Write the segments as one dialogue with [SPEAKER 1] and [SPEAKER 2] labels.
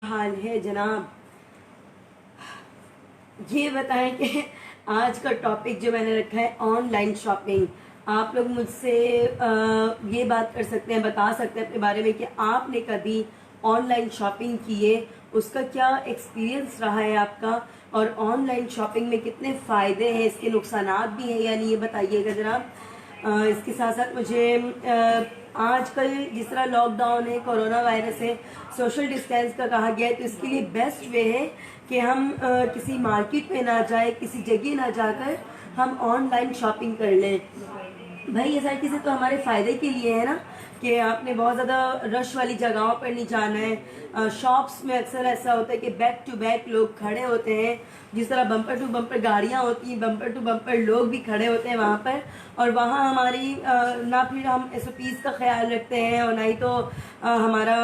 [SPEAKER 1] हाल है जनाब। ये बताएं कि आज का टॉपिक जो मैंने रखा है ऑनलाइन शॉपिंग। आप लोग मुझसे ये बात कर सकते हैं, बता सकते हैं अपने बारे में कि आपने कभी ऑनलाइन शॉपिंग की है, उसका क्या एक्सपीरियंस रहा है आपका, और ऑनलाइन शॉपिंग में कितने फ़ायदे हैं, इसके नुकसानात भी हैं या नहीं, ये बताइएगा जनाब। इसके साथ साथ मुझे आजकल जिस तरह लॉकडाउन है, कोरोना वायरस है, सोशल डिस्टेंस का कहा गया है, तो इसके लिए बेस्ट वे है कि हम किसी मार्केट में ना जाए, किसी जगह ना जाकर हम ऑनलाइन शॉपिंग कर लें। भाई ये सारी चीज़ें तो हमारे फ़ायदे के लिए है ना, कि आपने बहुत ज़्यादा रश वाली जगहों पर नहीं जाना है। शॉप्स में अक्सर ऐसा होता है कि बैक टू बैक लोग खड़े होते हैं, जिस तरह बम्पर टू बम्पर गाड़ियाँ होती हैं, बम्पर टू बम्पर लोग भी खड़े होते हैं वहाँ पर। और वहाँ हमारी ना फिर हम SOPs का ख्याल रखते हैं, और ना ही तो हमारा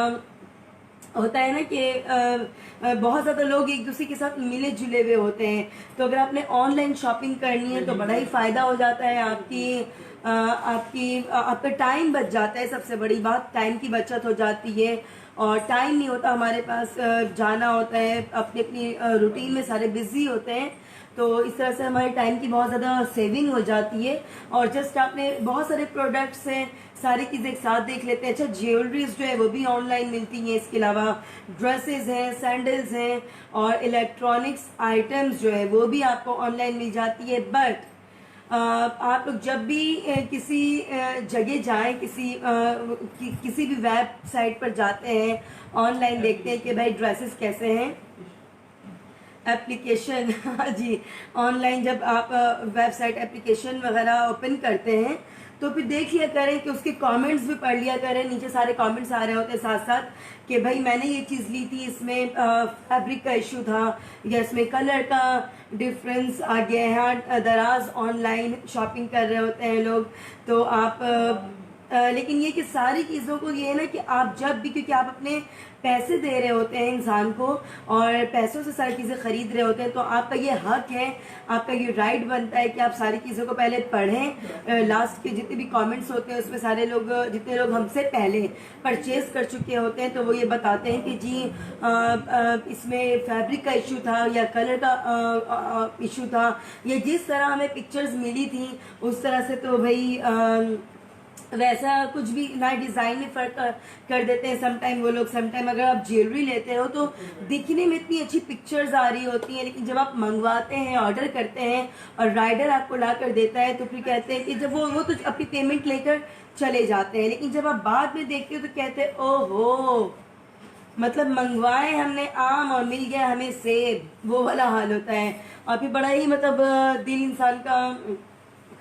[SPEAKER 1] होता है ना कि बहुत ज़्यादा लोग एक दूसरे के साथ मिले जुले हुए होते हैं। तो अगर आपने ऑनलाइन शॉपिंग करनी है तो बड़ा ही फ़ायदा हो जाता है, आपका टाइम बच जाता है। सबसे बड़ी बात टाइम की बचत हो जाती है, और टाइम नहीं होता हमारे पास, जाना होता है, अपनी अपनी रूटीन में सारे बिजी होते हैं, तो इस तरह से हमारे टाइम की बहुत ज़्यादा सेविंग हो जाती है। और जस्ट आपने बहुत सारे प्रोडक्ट्स हैं, सारी चीज़ें एक साथ देख लेते हैं। अच्छा, ज्वेलरीज जो है वो भी ऑनलाइन मिलती हैं, इसके अलावा ड्रेसेस हैं, सैंडल्स हैं, और इलेक्ट्रॉनिक्स आइटम्स जो है वो भी आपको ऑनलाइन मिल जाती है। बट आप लोग जब भी किसी जगह जाएं, किसी भी वेबसाइट पर जाते हैं, ऑनलाइन देखते हैं कि भाई ड्रेसेस कैसे हैं, एप्लीकेशन हाँ जी, ऑनलाइन जब आप वेबसाइट एप्लीकेशन वगैरह ओपन करते हैं तो फिर देख लिया करें कि उसके कमेंट्स भी पढ़ लिया करें। नीचे सारे कमेंट्स आ रहे होते हैं साथ साथ कि भाई मैंने ये चीज़ ली थी, इसमें फैब्रिक का इशू था, या इसमें कलर का डिफरेंस आ गया है। दराज ऑनलाइन शॉपिंग कर रहे होते हैं लोग, तो आप लेकिन ये कि सारी चीज़ों को ये है ना कि आप जब भी, क्योंकि आप अपने पैसे दे रहे होते हैं इंसान को, और पैसों से सारी चीज़ें खरीद रहे होते हैं, तो आपका ये हक है, आपका ये राइट बनता है कि आप सारी चीज़ों को पहले पढ़ें। लास्ट के जितने भी कमेंट्स होते हैं उसमें सारे लोग, जितने लोग हमसे पहले परचेज कर चुके होते हैं, तो वो ये बताते हैं कि जी इसमें फैब्रिक का इशू था, या कलर का इशू था, या जिस तरह हमें पिक्चर्स मिली थी उस तरह से तो भाई वैसा कुछ भी ना, डिज़ाइन में फ़र्क कर देते हैं समटाइम वो लोग। समटाइम अगर आप ज्वेलरी लेते हो तो दिखने में इतनी अच्छी पिक्चर्स आ रही होती हैं, लेकिन जब आप मंगवाते हैं, ऑर्डर करते हैं, और राइडर आपको ला कर देता है, तो फिर कहते हैं कि जब वो तो अपनी पेमेंट लेकर चले जाते हैं, लेकिन जब आप बाद में देखते हो तो कहते हैं ओहो, मतलब मंगवाए हमने आम और मिल गया हमें सेब, वो वाला हाल होता है। और फिर बड़ा ही मतलब दिल इंसान का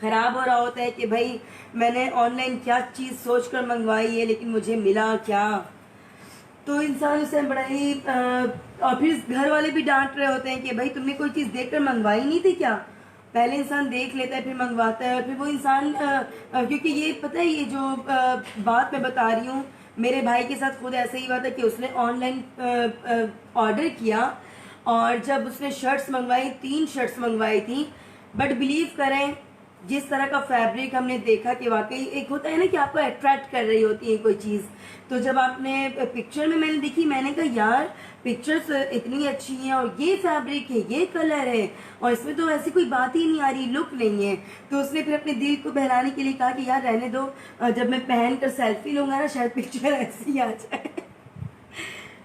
[SPEAKER 1] खराब हो रहा होता है कि भाई मैंने ऑनलाइन क्या चीज़ सोच कर मंगवाई है, लेकिन मुझे मिला क्या। तो इंसान उसे बड़ा ही और फिर घर वाले भी डांट रहे होते हैं कि भाई तुमने कोई चीज़ देखकर मंगवाई नहीं थी क्या। पहले इंसान देख लेता है फिर मंगवाता है, और फिर वो इंसान क्योंकि ये पता है, ये जो बात मैं बता रही हूँ, मेरे भाई के साथ खुद ऐसे ही हुआ था कि उसने ऑनलाइन ऑर्डर किया, और जब उसने शर्ट्स मंगवाई, 3 शर्ट्स मंगवाई थी, बट बिलीव करें जिस तरह का फैब्रिक हमने देखा कि वाकई एक होता है ना कि आपको अट्रैक्ट कर रही होती है कोई चीज़, तो जब आपने पिक्चर में मैंने देखी, मैंने कहा यार पिक्चर्स इतनी अच्छी हैं, और ये फैब्रिक है, ये कलर है, और इसमें तो ऐसी कोई बात ही नहीं आ रही, लुक नहीं है। तो उसने फिर अपने दिल को बहलाने के लिए कहा कि यार रहने दो, जब मैं पहन कर सेल्फी लूंगा ना शायद पिक्चर ऐसी ही आ जाए।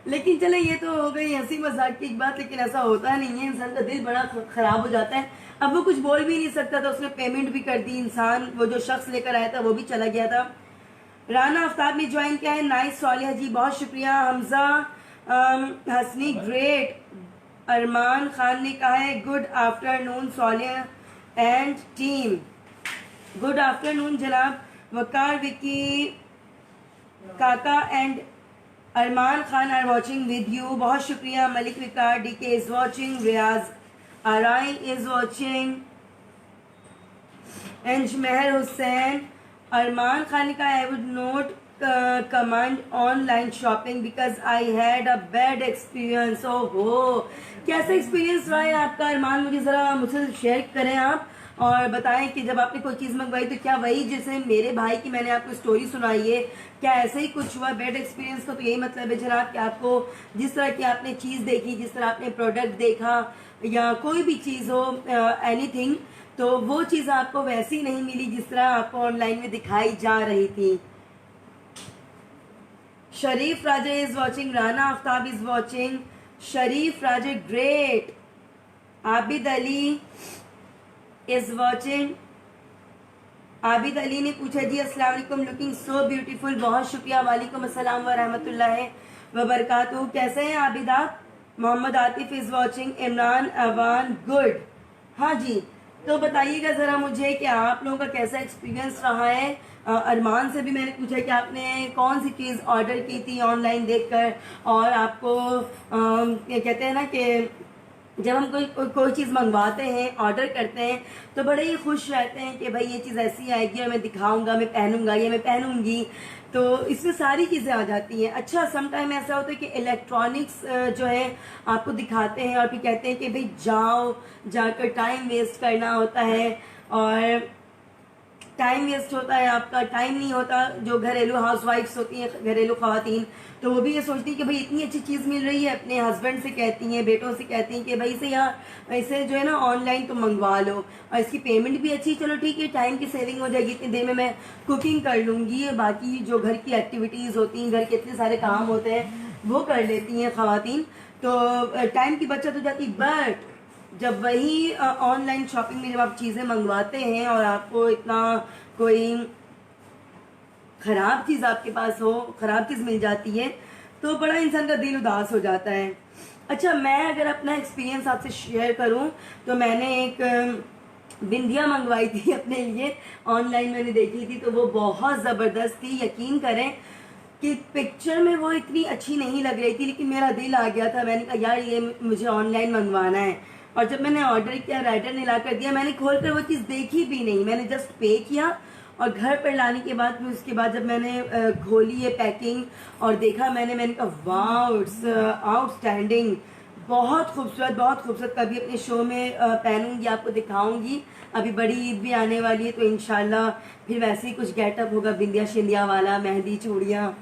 [SPEAKER 1] लेकिन चले, ये तो हो गई हंसी मजाक की एक बात, लेकिन ऐसा होता नहीं है, इंसान का दिल बड़ा खराब हो जाता है। अब वो कुछ बोल भी नहीं सकता था, उसने पेमेंट भी कर दी, इंसान वो जो शख्स लेकर आया था वो भी चला गया था। राना आफ्ताब ने ज्वाइन किया है, नाइस सालिया जी, बहुत शुक्रिया। हमजा हसनी ग्रेट। अरमान खान ने कहा है good afternoon Saliya and team. Good afternoon जनाब। Waqar Vicky Kaka and Armaan Khan are watching with you, बहुत शुक्रिया। Malik Vikar DK is watching, Riyaz Arai is watching, एंजमेहर हुसैन। अरमान खान का I would not command online shopping because I had a bad experience. ओहो, कैसा एक्सपीरियंस रहा है आपका अरमान, मुझे ज़रा मुझसे शेयर करें आप। और बताएं कि जब आपने कोई चीज़ मंगवाई तो क्या वही जैसे मेरे भाई की मैंने आपको स्टोरी सुनाई है, क्या ऐसे ही कुछ हुआ बैड एक्सपीरियंस का? तो यही मतलब है जनाब कि आपको जिस तरह की आपने चीज़ देखी, जिस तरह आपने प्रोडक्ट देखा या कोई भी चीज़ हो एनीथिंग, तो वो चीज़ आपको वैसी नहीं मिली जिस तरह आपको ऑनलाइन में दिखाई जा रही थी। Sharif Raja is watching, Rana Aftab is watching, Sharif Raja great, Abid Ali is watching. Abid Ali ने पूछा जी अस्सलाम वालेकुम, लुकिंग सो ब्यूटीफुल, बहुत शुक्रिया। वालेकुम अस्सलाम व रहमतुल्लाहि व बरकातहू। कैसे हैं आबिद आप? Mohammad Atif is watching, Imran Awan good. हाँ जी, तो बताइएगा ज़रा मुझे कि आप लोगों का कैसा एक्सपीरियंस रहा है। अरमान से भी मैंने पूछा कि आपने कौन सी चीज़ ऑर्डर की थी ऑनलाइन देखकर, और आपको क्या कहते हैं ना कि जब हम कोई चीज़ मंगवाते हैं, ऑर्डर करते हैं, तो बड़े ही खुश रहते हैं कि भाई ये चीज़ ऐसी आएगी और मैं दिखाऊंगा, मैं पहनूंगा या मैं पहनूंगी, तो इसमें सारी चीज़ें आ जाती हैं। अच्छा, सम टाइम ऐसा होता है कि इलेक्ट्रॉनिक्स जो है आपको दिखाते हैं और फिर कहते हैं कि भाई जाओ, जाकर टाइम वेस्ट करना होता है, और टाइम वेस्ट होता है, आपका टाइम नहीं होता। जो घरेलू हाउसवाइफ्स होती हैं, घरेलू ख़वातीन, तो वो भी ये सोचती हैं कि भाई इतनी अच्छी चीज़ मिल रही है, अपने हस्बैंड से कहती हैं, बेटों से कहती हैं कि भाई से यार इसे जो है ना ऑनलाइन तो मंगवा लो, और इसकी पेमेंट भी अच्छी, चलो ठीक है, टाइम की सेविंग हो जाएगी, इतनी देर में मैं कुकिंग कर लूँगी, बाकी जो घर की एक्टिविटीज़ होती हैं, घर के इतने सारे काम होते हैं, वो कर लेती हैं ख़वातीन, तो टाइम की बचत हो जाती। बट जब वही ऑनलाइन शॉपिंग में जब आप चीज़ें मंगवाते हैं और आपको इतना कोई ख़राब चीज़ आपके पास हो, ख़राब चीज़ मिल जाती है, तो बड़ा इंसान का दिल उदास हो जाता है। अच्छा, मैं अगर अपना एक्सपीरियंस आपसे शेयर करूं, तो मैंने एक बिंदिया मंगवाई थी अपने लिए, ऑनलाइन मैंने देखी थी, तो वो बहुत ज़बरदस्त थी। यकीन करें कि पिक्चर में वो इतनी अच्छी नहीं लग रही थी, लेकिन मेरा दिल आ गया था, मैंने कहा यार ये मुझे ऑनलाइन मंगवाना है। और जब मैंने ऑर्डर किया, राइडर ने ला कर दिया, मैंने खोल कर वो चीज़ देखी भी नहीं, मैंने जस्ट पे किया, और घर पर लाने के बाद फिर उसके बाद जब मैंने खोली ये पैकिंग और देखा, मैंने कहा वाओ, इट्स आउटस्टैंडिंग, बहुत खूबसूरत, बहुत खूबसूरत। कभी अपने शो में पहनूंगी, आपको दिखाऊंगी। अभी बड़ी ईद भी आने वाली है, तो इंशाल्लाह फिर वैसे ही कुछ गेटअप होगा, बिंदिया शिंदिया वाला, मेहंदी चूड़ियाँ।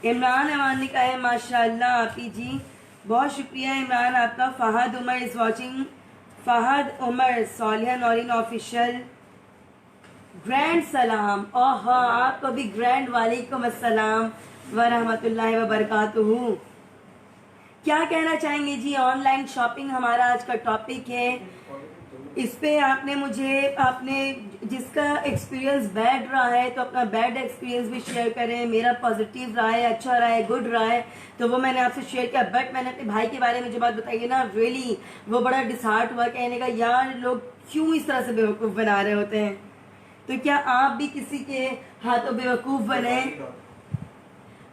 [SPEAKER 1] इमरान अमान ने कहा है माशाल्लाह आपी जी, बहुत शुक्रिया इमरान आपका। Fahad Umar is watching, Fahad Umar, Saliha Noreen official, grand सलाम। ओह, आपको भी ग्रैंड वालेकुम अस्सलाम व रहमतुल्लाहि व बरकातुहू। क्या कहना चाहेंगे जी? ऑनलाइन शॉपिंग हमारा आज का टॉपिक है। इस पे आपने जिसका एक्सपीरियंस बैड रहा है तो अपना बैड एक्सपीरियंस भी शेयर करें। मेरा पॉजिटिव रहा है, अच्छा रहा है, गुड रहा है, तो वो मैंने आपसे शेयर किया। बट मैंने अपने भाई के बारे में जो बात बताई है ना, रियली वो बड़ा डिसहार्ट हुआ, कहने का यार लोग क्यों इस तरह से बेवकूफ़ बना रहे होते हैं। तो क्या आप भी किसी के हाथों बेवकूफ़ बने?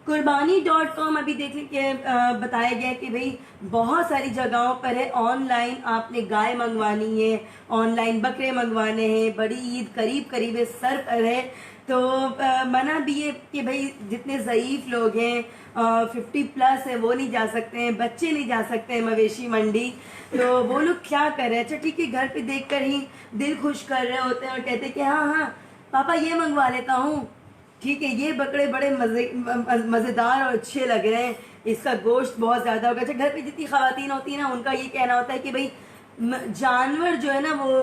[SPEAKER 1] कुर्बानी.com अभी देखने के बताया गया कि भाई बहुत सारी जगहों पर है, ऑनलाइन आपने गाय मंगवानी है, ऑनलाइन बकरे मंगवाने हैं, बड़ी ईद करीब करीब है, सर पर है, तो मना भी है कि भाई जितने ज़ईफ़ लोग हैं 50+ है वो नहीं जा सकते हैं, बच्चे नहीं जा सकते हैं मवेशी मंडी, तो वो लोग क्या कर रहे हैं? अच्छा ठीक है, घर पे देख कर ही दिल खुश कर रहे होते हैं और कहते हैं कि हाँ हाँ पापा ये मंगवा लेता हूँ, ठीक है, ये बकरे बड़े मज़ेदार और अच्छे लग रहे हैं, इसका गोश्त बहुत ज़्यादा होगा। अच्छा, घर पे जितनी ख़वातीन होती हैं ना, उनका ये कहना होता है कि भाई जानवर जो है ना वो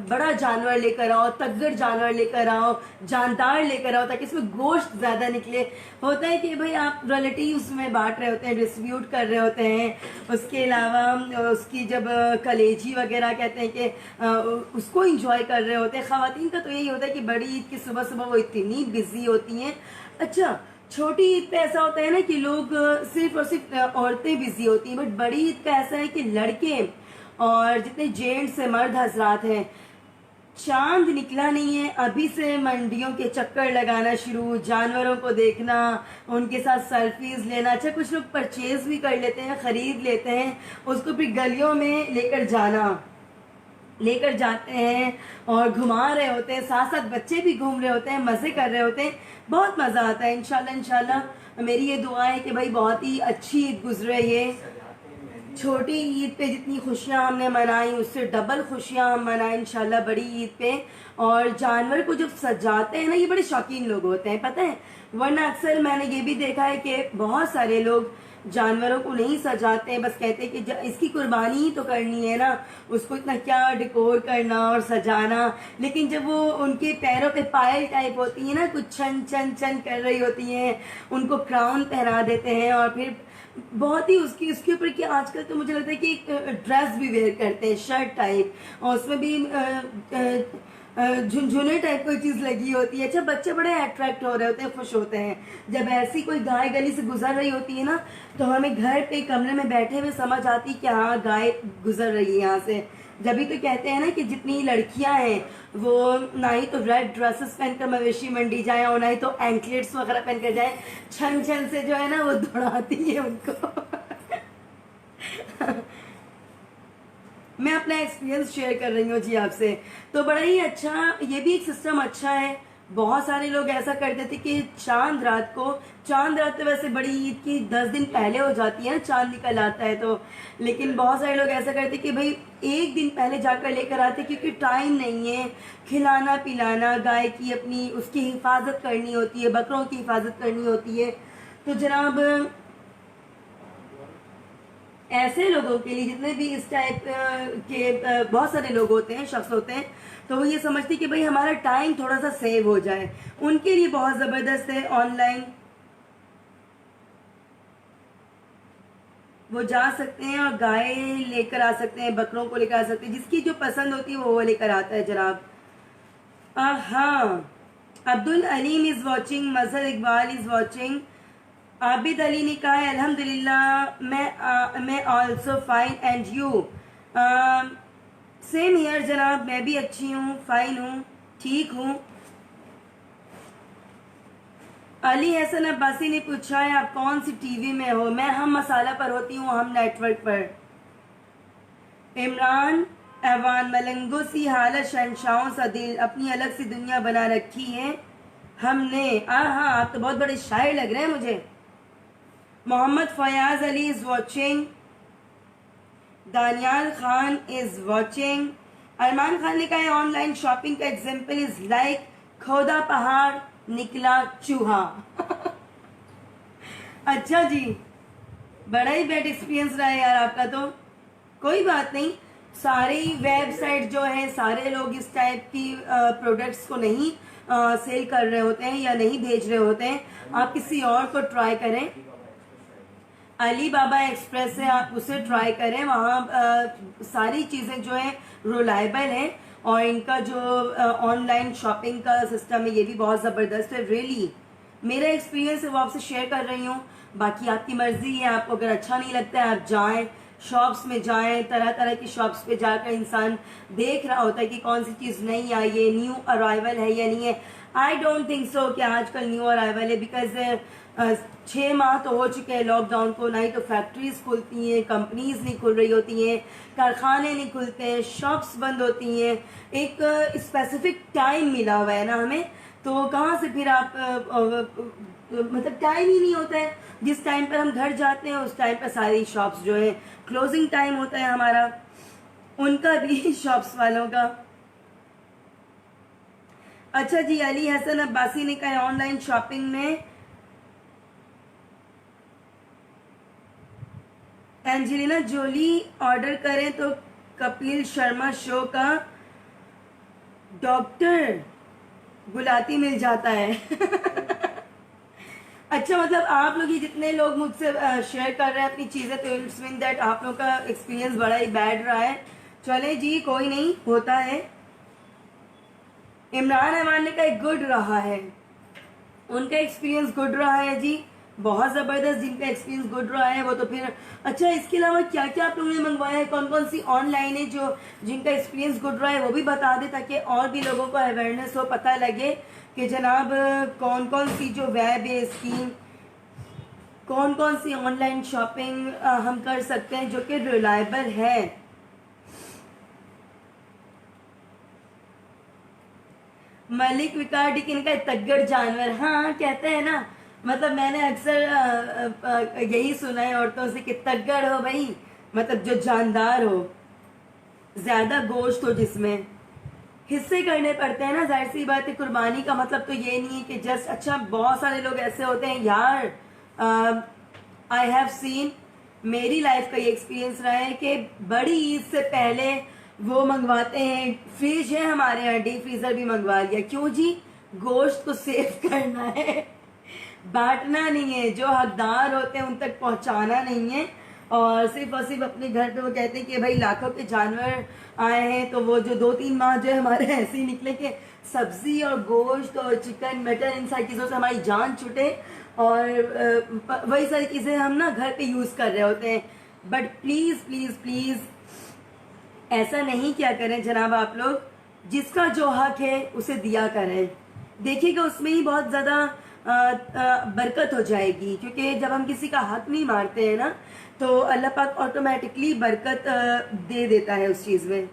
[SPEAKER 1] बड़ा जानवर लेकर आओ, तगड़ जानवर लेकर आओ, जानदार लेकर आओ, ताकि इसमें गोश्त ज़्यादा निकले। होता है कि भाई आप रिलेटिव्स में बांट रहे होते हैं, डिस्ट्रीब्यूट कर रहे होते हैं। उसके अलावा उसकी जब कलेजी वगैरह कहते हैं कि उसको इंजॉय कर रहे होते हैं। ख़वातीन का तो यही होता है कि बड़ी ईद की सुबह सुबह वो इतनी बिजी होती हैं। अच्छा, छोटी ईद पे ऐसा होता है ना कि लोग सिर्फ और सिर्फ औरतें बिजी होती हैं, बट बड़ी ईद का ऐसा है कि लड़के और जितने जेंट्स से मर्द हजरात हैं, चांद निकला नहीं है अभी से मंडियों के चक्कर लगाना शुरू, जानवरों को देखना, उनके साथ सेल्फीज लेना। अच्छा, कुछ लोग परचेज भी कर लेते हैं, खरीद लेते हैं, उसको फिर गलियों में लेकर जाते हैं और घुमा रहे होते हैं, साथ साथ बच्चे भी घूम रहे होते हैं, मज़े कर रहे होते हैं, बहुत मज़ा आता है। इंशाल्लाह मेरी ये दुआ है कि भाई बहुत ही अच्छी ईद गुजरे ये। छोटी ईद पे जितनी खुशियां हमने मनाई उससे डबल खुशियां हम मनाएं इंशाल्लाह बड़ी ईद पे। और जानवर को जब सजाते हैं ना, ये बड़े शौकीन लोग होते हैं पता है, वरना अक्सर मैंने ये भी देखा है कि बहुत सारे लोग जानवरों को नहीं सजाते हैं, बस कहते हैं कि इसकी कुर्बानी ही तो करनी है ना, उसको इतना क्या डेकोर करना और सजाना। लेकिन जब वो उनके पैरों पे पायल टाइप होती है ना, कुछ छन छन छन कर रही होती हैं, उनको क्राउन पहना देते हैं और फिर बहुत ही उसके ऊपर कि आजकल तो मुझे लगता है कि एक ड्रेस भी वेयर करते हैं, शर्ट टाइप, और उसमें भी झुनझुने टाइप कोई चीज लगी होती है। अच्छा, बच्चे बड़े अट्रैक्ट हो रहे होते हैं, खुश होते हैं जब ऐसी कोई गाय गली से गुजर रही होती है ना, तो हमें घर पे कमरे में बैठे हुए समझ आती कि हाँ गाय गुजर रही है यहाँ से। जब भी तो कहते हैं ना कि जितनी लड़कियां हैं वो ना ही तो रेड ड्रेसेस पहनकर मवेशी मंडी जाए और ना ही तो एंकलेट्स वगैरह पहनकर जाए, छन छन से जो है ना वो दौड़ाती है उनको। मैं अपना एक्सपीरियंस शेयर कर रही हूँ जी आपसे। तो बड़ा ही अच्छा, ये भी एक सिस्टम अच्छा है। बहुत सारे लोग ऐसा करते थे कि चांद रात तो वैसे बड़ी ईद की 10 दिन पहले हो जाती है ना, चांद निकल आता है तो, लेकिन बहुत सारे लोग ऐसा करते कि भाई एक दिन पहले जाकर लेकर आते क्योंकि टाइम नहीं है, खिलाना पिलाना, गाय की अपनी उसकी हिफाजत करनी होती है, बकरों की हिफाजत करनी होती है। तो जनाब ऐसे लोगों के लिए, जितने भी इस टाइप के बहुत सारे लोग होते हैं, शख्स होते हैं, तो वो ये समझते कि भाई हमारा टाइम थोड़ा सा सेव हो जाए, उनके लिए बहुत जबरदस्त है ऑनलाइन। वो जा सकते हैं और गाय लेकर आ सकते हैं, बकरों को लेकर आ सकते हैं, जिसकी जो पसंद होती है वो लेकर आता है जनाब। हाँ, Abdul Aleem is watching, Mazhar Iqbal is watching, Abid Ali ने कहा है अल्हम्दुलिल्लाह मैं also fine and you. Same here जनाब, मैं भी अच्छी हूँ, फाइन हूँ, ठीक हूँ। अली हसन अब्बासी ने पूछा है आप कौन सी टीवी में हो? मैं हम मसाला पर होती हूँ, हम नेटवर्क पर। इमरान ऐवान मलंगो सी हालत शहनशाहों सा दिल, अपनी अलग सी दुनिया बना रखी है हमने। हाँ, आप तो बहुत बड़े शायर लग रहे हैं मुझे। Mohammad Fayaz Ali is watching, Daniyal Khan is watching. Armaan Khan ने कहा है ऑनलाइन शॉपिंग का एग्जाम्पल इज लाइक खोदा पहाड़ निकला चूहा। अच्छा जी, बड़ा ही बैड एक्सपीरियंस रहा है यार आपका। तो कोई बात नहीं, सारी वेबसाइट जो है, सारे लोग इस टाइप की प्रोडक्ट्स को नहीं सेल कर रहे होते हैं या नहीं भेज रहे होते हैं। आप किसी और को ट्राई करें, अली बाबा एक्सप्रेस है, आप उसे ट्राई करें, वहाँ सारी चीज़ें जो है रिलायबल हैं और इनका जो ऑनलाइन शॉपिंग का सिस्टम है ये भी बहुत ज़बरदस्त है। रियली मेरा एक्सपीरियंस है वो आपसे शेयर कर रही हूँ, बाकी आपकी मर्जी है। आपको अगर अच्छा नहीं लगता है आप जाएं, शॉप्स में जाएं, तरह तरह की शॉप्स पे जाकर इंसान देख रहा होता है कि कौन सी चीज़ नई आई है, न्यू अराइवल है या नहीं है। आई डोंट थिंक सो कि आजकल न्यू अराइवल है, बिकॉज 6 माह तो हो चुके हैं लॉकडाउन को, ना ही तो फैक्ट्रीज खुलती हैं, कंपनीज नहीं खुल रही होती हैं, कारखाने नहीं खुलते हैं, शॉप्स बंद होती हैं। एक स्पेसिफिक टाइम मिला हुआ है ना हमें, तो कहाँ से फिर आप मतलब टाइम ही नहीं होता है। जिस टाइम पर हम घर जाते हैं उस टाइम पर सारी शॉप्स जो है क्लोजिंग टाइम होता है हमारा, उनका भी शॉप्स वालों का। अच्छा जी, अली हसन अब्बासी ने कहा ऑनलाइन शॉपिंग में एंजेलिना जोली ऑर्डर करें तो कपिल शर्मा शो का डॉक्टर गुलाती मिल जाता है। अच्छा, मतलब आप लोग ये जितने लोग मुझसे शेयर कर रहे हैं अपनी चीज़ें, तो इट्स मीन दैट आप लोग का एक्सपीरियंस बड़ा ही बैड रहा है। चले जी, कोई नहीं, होता है। इमरान ऐवान ने कहा गुड रहा है, उनका एक्सपीरियंस गुड रहा है जी, बहुत ज़बरदस्त। जिनका एक्सपीरियंस गुड रहा है वो तो फिर अच्छा, इसके अलावा क्या क्या आप लोगों ने मंगवाया है, कौन कौन सी ऑनलाइन है जो जिनका एक्सपीरियंस गुड रहा है वो भी बता दें, ताकि और भी लोगों को अवेयरनेस हो, पता लगे कि जनाब कौन कौन सी जो वेब है स्कीम, कौन कौन सी ऑनलाइन शॉपिंग हम कर सकते हैं जो कि रिलायबल है। मलिक विकार्डिक इनका तगड़ जानवर, हाँ कहते हैं ना, मतलब मैंने अक्सर यही सुना है औरतों से कि तगड़ हो भाई मतलब जो जानदार हो, ज्यादा गोश्त हो, जिसमें हिस्से करने पड़ते हैं ना। जाहिर सी बात है, कुर्बानी का मतलब तो ये नहीं है कि जस्ट, अच्छा बहुत सारे लोग ऐसे होते हैं यार, आई हैव सीन, मेरी लाइफ का ये एक्सपीरियंस रहा है कि बड़ी ईद से पहले वो मंगवाते हैं, फ्रिज है हमारे यहाँ, डीप फ्रीजर भी मंगवा लिया। क्यों जी? गोश्त को सेव करना है, बांटना नहीं है, जो हकदार होते हैं उन तक पहुंचाना नहीं है। और सिर्फ अपने घर पे वो कहते हैं कि भाई लाखों के जानवर आए हैं, तो वो जो 2-3 माह जो है हमारे ऐसे ही निकले कि सब्जी और गोश्त और चिकन मटन इन सारी चीज़ों से हमारी जान छूटे, और वही सारी चीज़ें हम ना घर पे यूज़ कर रहे होते हैं। बट प्लीज़ प्लीज़ प्लीज़ ऐसा नहीं किया करें जनाब। आप लोग, जिसका जो हक है उसे दिया करें। देखिएगा उसमें ही बहुत ज़्यादा बरकत हो जाएगी, क्योंकि जब हम किसी का हक नहीं मारते हैं ना, तो अल्लाह पाक ऑटोमेटिकली बरकत दे देता है उस चीज़ में।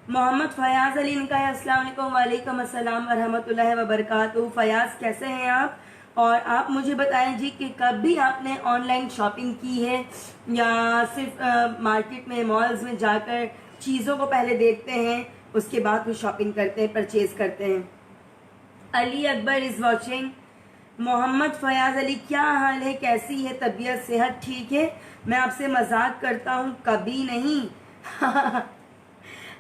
[SPEAKER 1] मोहम्मद फयाज अली ने कहा, अस्सलाम वालेकुम। वालेकुम अस्सलाम व रहमतुल्लाहि व बरकातहू। फयाज कैसे हैं आप? और आप मुझे बताएं जी कि कब भी आपने ऑनलाइन शॉपिंग की है, या सिर्फ मार्केट में, मॉल्स में जाकर चीज़ों को पहले देखते हैं, उसके बाद फिर शॉपिंग करते हैं, परचेज करते हैं। Ali Akbar is watching. मोहम्मद फयाज अली, क्या हाल है, कैसी है तबीयत, सेहत ठीक है? मैं आपसे मजाक करता हूँ, कभी नहीं।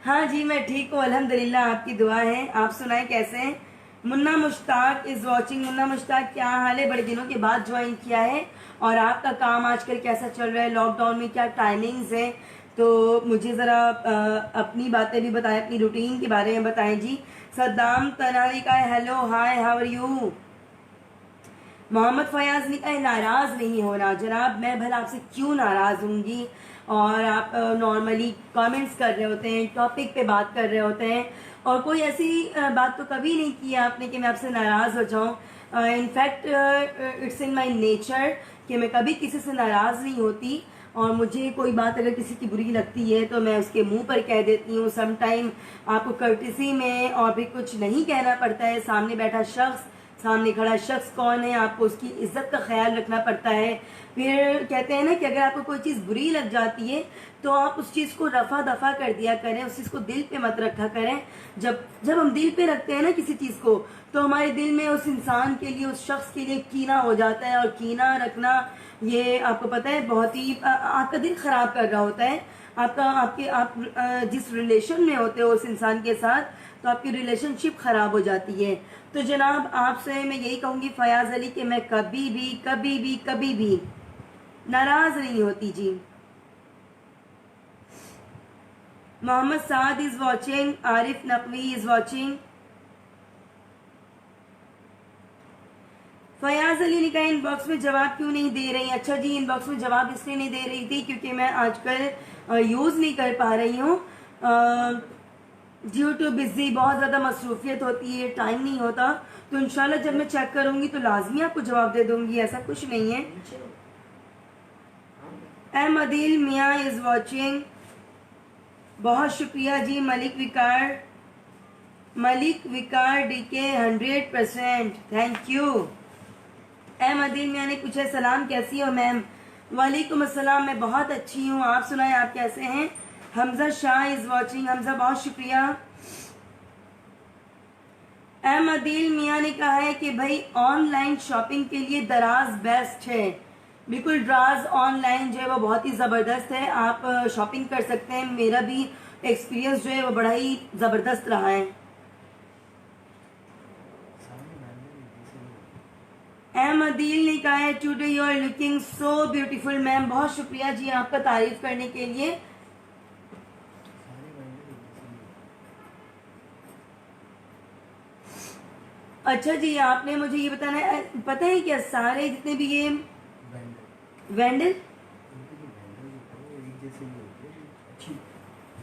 [SPEAKER 1] हाँ जी, मैं ठीक हूँ अल्हम्दुलिल्लाह, आपकी दुआ है। आप सुनाएं कैसे हैं? Munna Mushtaq is watching. मुन्ना मुश्ताक, क्या हाल है, बड़े दिनों के बाद ज्वाइन किया है, और आपका काम आजकल कैसा चल रहा है, लॉकडाउन में क्या टाइमिंग्स हैं? तो मुझे ज़रा अपनी बातें भी बताएं, अपनी रूटीन के बारे में बताएं जी। सद्दाम तनारी का hello hi, how are you? Mohammad Fayaz ने कहा, नाराज़ नहीं होना जनाब, मैं भला आपसे क्यों नाराज़ होंगी? और आप नॉर्मली कमेंट्स कर रहे होते हैं, टॉपिक पे बात कर रहे होते हैं, और कोई ऐसी बात तो कभी नहीं की आपने कि मैं आपसे नाराज़ हो जाऊं। In fact it's in my nature कि मैं कभी किसी से नाराज़ नहीं होती, और मुझे कोई बात अगर किसी की बुरी लगती है तो मैं उसके मुंह पर कह देती हूँ। समटाइम आपको कर्टिसी में और भी कुछ नहीं कहना पड़ता है, सामने बैठा शख्स, सामने खड़ा शख्स कौन है, आपको उसकी इज्जत का ख्याल रखना पड़ता है। फिर कहते हैं ना कि अगर आपको कोई चीज़ बुरी लग जाती है तो आप उस चीज़ को रफा दफा कर दिया करें, उस चीज़ को दिल पे मत रखा करें। जब जब हम दिल पे रखते हैं ना किसी चीज़ को, तो हमारे दिल में उस इंसान के लिए, उस शख्स के लिए कीना हो जाता है, और कीना रखना ये आपको पता है बहुत ही आपका दिल खराब कर रहा होता है। आप जिस रिलेशन में होते हो उस इंसान के साथ, तो आपकी रिलेशनशिप खराब हो जाती है। तो जनाब आपसे मैं यही कहूँगी फयाज अली कि मैं कभी भी कभी भी कभी भी नाराज नहीं होती जी। Mohammad Saad is watching. Arif Naqvi is watching. Fayaz Ali ने कहा, इनबॉक्स में जवाब क्यों नहीं दे रही? अच्छा जी, इनबॉक्स में जवाब इसलिए नहीं दे रही थी क्योंकि मैं आजकल यूज़ नहीं कर पा रही हूँ, ड्यू टू बिजी, बहुत ज़्यादा मसरूफियत होती है, टाइम नहीं होता। तो इंशाल्लाह जब मैं चेक करूँगी तो लाजमी आपको जवाब दे दूँगी, ऐसा कुछ नहीं है। एम अदील मियाँ इज़ वॉचिंग। बहुत शुक्रिया जी। Malik Waqar DK 100%, thank you. M Adeel मियाँ ने पूछा, सलाम कैसी हो मैम? वालेकुम अस्सलाम, मैं बहुत अच्छी हूँ, आप सुनाएं आप कैसे हैं? Hamza Shah is watching. हमजा, बहुत शुक्रिया। एम अदील मियाँ ने कहा है कि भाई ऑनलाइन शॉपिंग के लिए दराज बेस्ट है। बिल्कुल, दराज ऑनलाइन जो है वो बहुत ही ज़बरदस्त है, आप शॉपिंग कर सकते हैं। मेरा भी एक्सपीरियंस जो है वो बड़ा ही ज़बरदस्त रहा है। एम अदील ने कहा है, today you are looking so beautiful ma'am. बहुत शुक्रिया जी आपका तारीफ करने के लिए। अच्छा जी, आपने मुझे ये बताना है, पता है क्या सारे जितने भी ये वेंडर,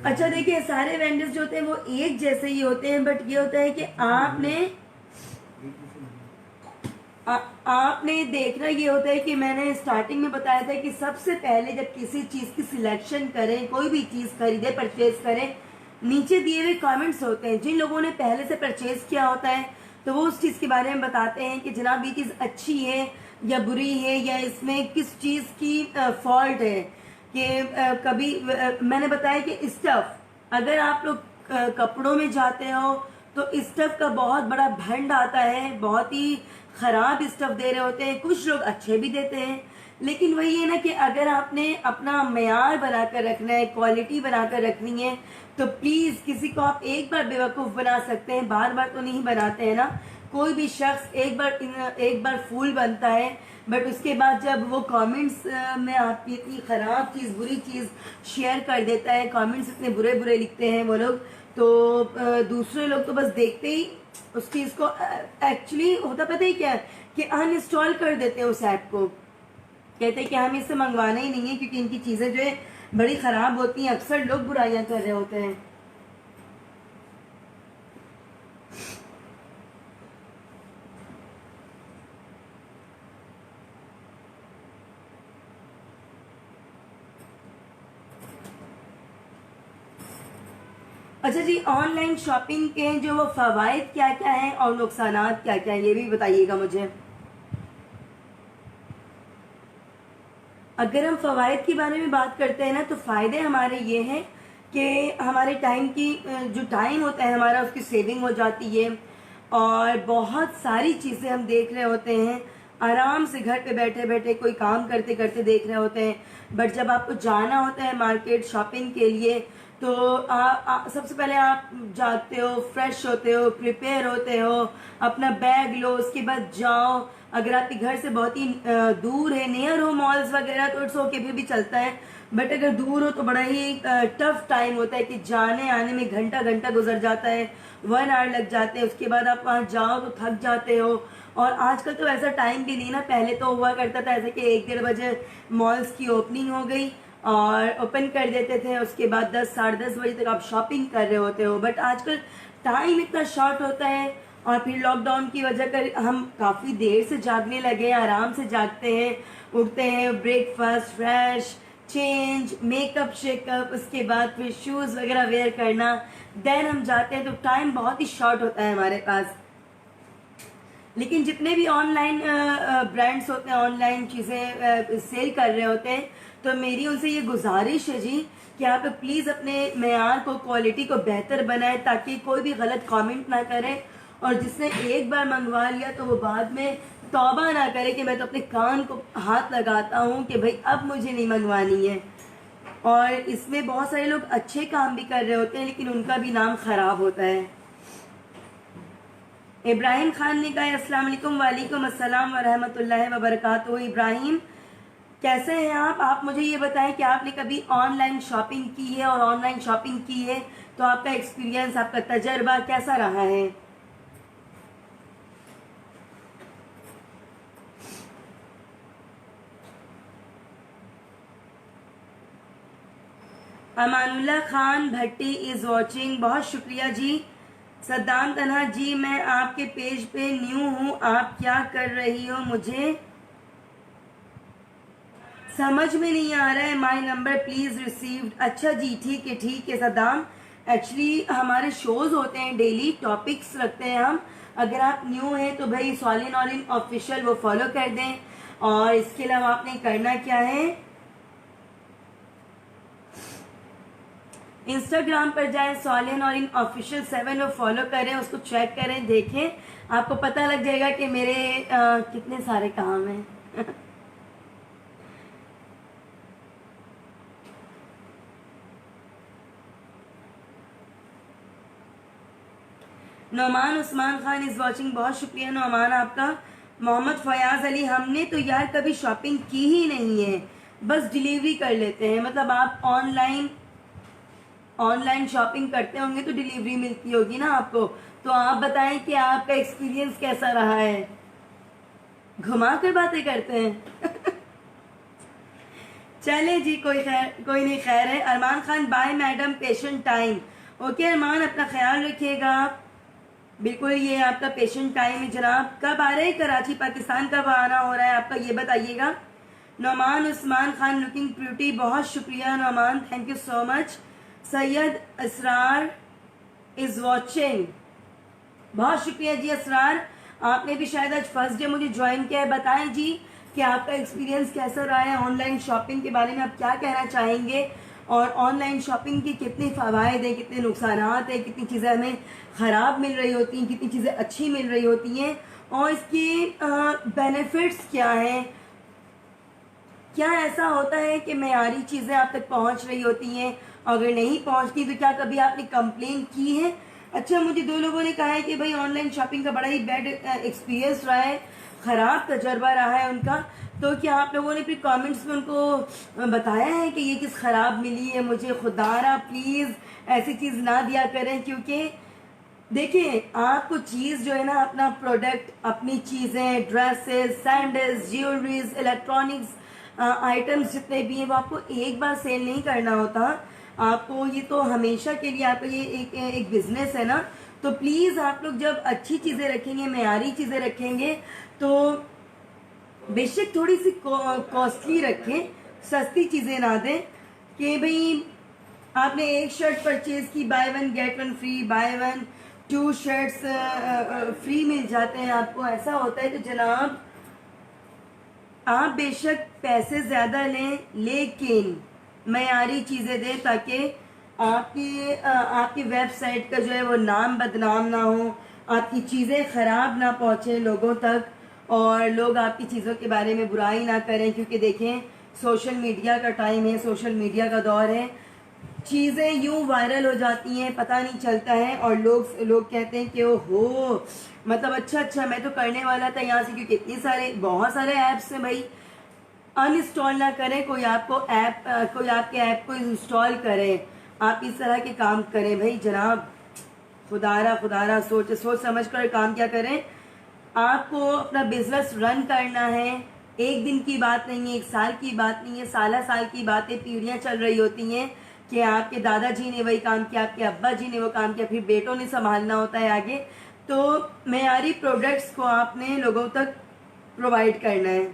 [SPEAKER 1] अच्छा देखिए, सारे वेंडर्स जो होते हैं वो एक जैसे ही होते हैं, बट ये होता है कि आपने आपने देखना ये होता है कि मैंने स्टार्टिंग में बताया था कि सबसे पहले जब किसी चीज की सिलेक्शन करें, कोई भी चीज खरीदे, परचेज करें, नीचे दिए हुए कमेंट्स होते हैं। जिन लोगों ने पहले से परचेज किया होता है तो वो उस चीज के बारे में बताते हैं कि जनाब ये चीज अच्छी है या बुरी है, या इसमें किस चीज की फॉल्ट है। कि कभी मैंने बताया कि स्टफ, अगर आप लोग कपड़ों में जाते हो तो स्टफ का बहुत बड़ा भंड आता है, बहुत ही खराब स्टफ दे रहे होते हैं, कुछ लोग अच्छे भी देते हैं। लेकिन वही है ना कि अगर आपने अपना मेयार बनाकर रखना है, क्वालिटी बनाकर रखनी है, तो प्लीज किसी को आप एक बार बेवकूफ बना सकते हैं, बार बार तो नहीं बनाते हैं ना। कोई भी शख्स एक बार फूल बनता है, बट उसके बाद जब वो कमेंट्स में आपकी इतनी खराब चीज, बुरी चीज शेयर कर देता है, कमेंट्स इतने बुरे बुरे लिखते हैं वो लोग, तो दूसरे लोग तो बस देखते ही उस चीज को, एक्चुअली होता पता ही क्या है कि अनइंस्टॉल कर देते हैं उस ऐप को। कहते हैं कि हमें इससे मंगवाना ही नहीं है क्योंकि इनकी चीजें जो है बड़ी खराब होती हैं। अक्सर लोग बुराइयां कर रहे होते हैं। अच्छा जी, ऑनलाइन शॉपिंग के जो वो फवायद क्या क्या हैं और नुकसानात क्या क्या हैं, ये भी बताइएगा मुझे। अगर हम फवायद के बारे में बात करते हैं ना, तो फायदे हमारे ये हैं कि हमारे टाइम की जो टाइम होता है हमारा, उसकी सेविंग हो जाती है, और बहुत सारी चीज़ें हम देख रहे होते हैं आराम से घर पे बैठे बैठे, कोई काम करते करते देख रहे होते हैं। बट जब आपको जाना होता है मार्केट शॉपिंग के लिए, तो सबसे पहले आप जाते हो, फ्रेश होते हो, प्रिपेयर होते हो, अपना बैग लो, उसके बाद जाओ। अगर आपके घर से बहुत ही दूर है, नियर हो मॉल्स वगैरह, तो इट्स ओके, फिर भी चलता है। बट अगर दूर हो तो बड़ा ही टफ टाइम होता है कि जाने आने में घंटा घंटा गुजर जाता है, 1 आवर लग जाते हैं। उसके बाद आप वहाँ जाओ तो थक जाते हो। और आजकल तो ऐसा टाइम भी नहीं ना, पहले तो हुआ करता था ऐसे कि 1-1:30 बजे मॉल्स की ओपनिंग हो गई और ओपन कर देते थे, उसके बाद 10-10:30 बजे तक आप शॉपिंग कर रहे होते हो। बट आजकल टाइम इतना शॉर्ट होता है, और फिर लॉकडाउन की वजह कर हम काफ़ी देर से जागने लगे हैं, आराम से जागते हैं, उठते हैं, breakfast, fresh, change, makeup shake up, उसके बाद फिर शूज़ वगैरह वेयर करना, देन हम जाते हैं, तो टाइम बहुत ही शॉर्ट होता है हमारे पास। लेकिन जितने भी ऑनलाइन ब्रांड्स होते हैं, ऑनलाइन चीज़ें सेल कर रहे होते हैं, तो मेरी उनसे ये गुजारिश है जी कि आप प्लीज़ अपने मेयार को, क्वालिटी को बेहतर बनाएं, ताकि कोई भी गलत कमेंट ना करे, और जिसने एक बार मंगवा लिया तो वो बाद में तौबा ना करे कि मैं तो अपने कान को हाथ लगाता हूँ कि भाई अब मुझे नहीं मंगवानी है। और इसमें बहुत सारे लोग अच्छे काम भी कर रहे होते हैं, लेकिन उनका भी नाम खराब होता है। इब्राहिम खान ने कहा, अस्सलाम वालेकुम। वालेकुम अस्सलाम व रहमतुल्लाहि व बरकातुहू। इब्राहिम, कैसे हैं आप मुझे ये बताएं कि आपने कभी ऑनलाइन शॉपिंग की है, और ऑनलाइन शॉपिंग की है तो आपका एक्सपीरियंस, आपका तजर्बा कैसा रहा है। अमानुल्लाह खान भट्टी इज वॉचिंग, बहुत शुक्रिया जी। सद्दाम तन्हा जी, मैं आपके पेज पे न्यू हूँ, आप क्या कर रही हो, मुझे समझ में नहीं आ रहा है। My number please received. अच्छा जी, ठीक है सद्दाम। एक्चुअली हमारे शोज होते हैं, डेली टॉपिक्स रखते हैं हम। अगर आप न्यू हैं तो भाई सॉलिन ऑलिन ऑफिशियल वो फॉलो कर दें, और इसके अलावा आपने करना क्या है, इंस्टाग्राम पर जाएं, सॉलिन ऑलिन ऑफिशियल 7 वो फॉलो करें, उसको चेक करें, देखें, आपको पता लग जाएगा कि मेरे कितने सारे काम हैं। नौमान उस्मान खान इज वॉचिंग, बहुत शुक्रिया नौमान आपका। मोहम्मद फयाज अली, हमने तो यार कभी शॉपिंग की ही नहीं है, बस डिलीवरी कर लेते हैं। मतलब आप ऑनलाइन शॉपिंग करते होंगे तो डिलीवरी मिलती होगी ना आपको, तो आप बताएं कि आपका एक्सपीरियंस कैसा रहा है। घुमा कर बातें करते हैं। चले जी, कोई नहीं, खैर है। Armaan Khan, bye madam, patient time. Okay Armaan, अपना ख्याल रखिएगा आप। बिल्कुल, ये आपका पेशेंट टाइम है जनाब। कब आ रहे हैं कराची पाकिस्तान, कब आना हो रहा है आपका ये बताइएगा। नौमान उस्मान खान लुकिंग प्रिटी, बहुत शुक्रिया Nauman, thank you so much. Syed Asrar is watching, बहुत शुक्रिया जी असरार, आपने भी शायद आज फर्स्ट डे मुझे ज्वाइन किया है। बताएं जी कि आपका एक्सपीरियंस कैसा रहा है ऑनलाइन शॉपिंग के बारे में, आप क्या कहना चाहेंगे, और ऑनलाइन शॉपिंग के कितने फ़वायद हैं, कितने नुकसान हैं, कितनी चीज़ें हमें ख़राब मिल रही होती हैं, कितनी चीज़ें अच्छी मिल रही होती हैं, और इसके बेनिफिट्स क्या हैं। क्या ऐसा होता है कि मेयारी चीज़ें आप तक पहुंच रही होती हैं, अगर नहीं पहुंचती तो क्या कभी आपने कंप्लेन की है। अच्छा, मुझे दो लोगों ने कहा है कि भाई ऑनलाइन शॉपिंग का बड़ा ही बैड एक्सपीरियंस रहा है, ख़राब तजर्बा रहा है उनका। तो क्या आप लोगों ने फिर कमेंट्स में उनको बताया है कि ये चीज़ ख़राब मिली है मुझे, खुदारा प्लीज़ ऐसी चीज़ ना दिया करें। क्योंकि देखिए, आपको चीज़ जो है ना, अपना प्रोडक्ट, अपनी चीज़ें, dresses, sandals, jewelleries, electronics items जितने भी हैं, वो आपको एक बार सेल नहीं करना होता। आपको ये तो हमेशा के लिए, आपका ये एक बिजनेस है ना। तो प्लीज़ आप लोग जब अच्छी चीज़ें रखेंगे, मेयारी चीज़ें रखेंगे, तो बेशक थोड़ी सी कॉस्टली रखें, सस्ती चीज़ें ना दें कि भाई आपने एक शर्ट परचेज की, buy one get one free, buy one two shirts free मिल जाते हैं आपको, ऐसा होता है। तो जनाब आप बेशक पैसे ज़्यादा लें, लेकिन मयारी चीज़ें दें, ताकि आपकी वेबसाइट का जो है वो नाम बदनाम ना हो, आपकी चीज़ें ख़राब ना पहुँचे लोगों तक, और लोग आपकी चीज़ों के बारे में बुराई ना करें। क्योंकि देखें, सोशल मीडिया का टाइम है, सोशल मीडिया का दौर है, चीज़ें यूं वायरल हो जाती हैं, पता नहीं चलता है, और लोग कहते हैं कि ओहो, मतलब अच्छा मैं तो करने वाला था यहाँ से। क्योंकि इतने सारे, बहुत सारे ऐप्स हैं भाई, अनइंस्टॉल ना करें कोई कोई आपके ऐप को इंस्टॉल करे, आप इस तरह के काम करें भाई जनाब। खुदारा सोच समझ कर काम क्या करें। आपको अपना बिजनेस रन करना है, एक दिन की बात नहीं है, एक साल की बात नहीं है, साल की बातें, पीढ़ियां चल रही होती हैं कि आपके दादाजी ने वही काम किया, आपके अब्बा जी ने वो काम किया, फिर बेटों ने संभालना होता है आगे। तो मेयारी प्रोडक्ट्स को आपने लोगों तक प्रोवाइड करना है।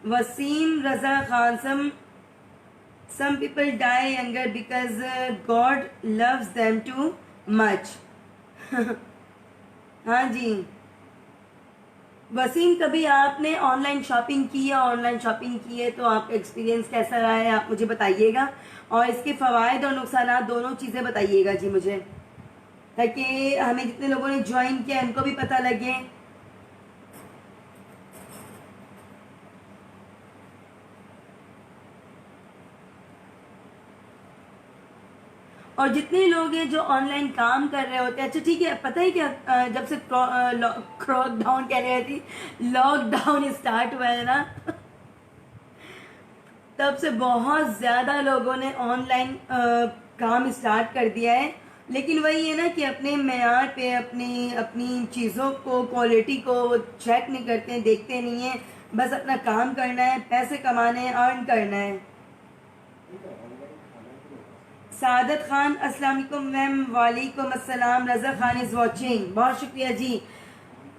[SPEAKER 1] Wasim Raza Khan, some people die younger because God loves them too much। हाँ जी वसीम, कभी आपने ऑनलाइन शॉपिंग की है, ऑनलाइन शॉपिंग की है तो आपका एक्सपीरियंस कैसा रहा है, आप मुझे बताइएगा, और इसके फ़वायद और नुकसान दोनों चीज़ें बताइएगा जी मुझे, ताकि हमें जितने लोगों ने ज्वाइन किया उनको भी पता लगे। और जितने लोग हैं जो ऑनलाइन काम कर रहे होते हैं, अच्छा ठीक है, पता है क्या, जब से लॉकडाउन कह रही थी, लॉकडाउन स्टार्ट हुआ है ना, तब से बहुत ज़्यादा लोगों ने ऑनलाइन काम स्टार्ट कर दिया है। लेकिन वही है ना कि अपने मेयार पे, अपनी अपनी चीज़ों को, क्वालिटी को चेक नहीं करते हैं, देखते नहीं हैं, बस अपना काम करना है, पैसे कमाने हैं, अर्न करना है। सादत खान, अस्सलाम वालेकुम मैम। वालेकुम अस्सलाम। रज़ा खान इज़ वॉचिंग, बहुत शुक्रिया जी।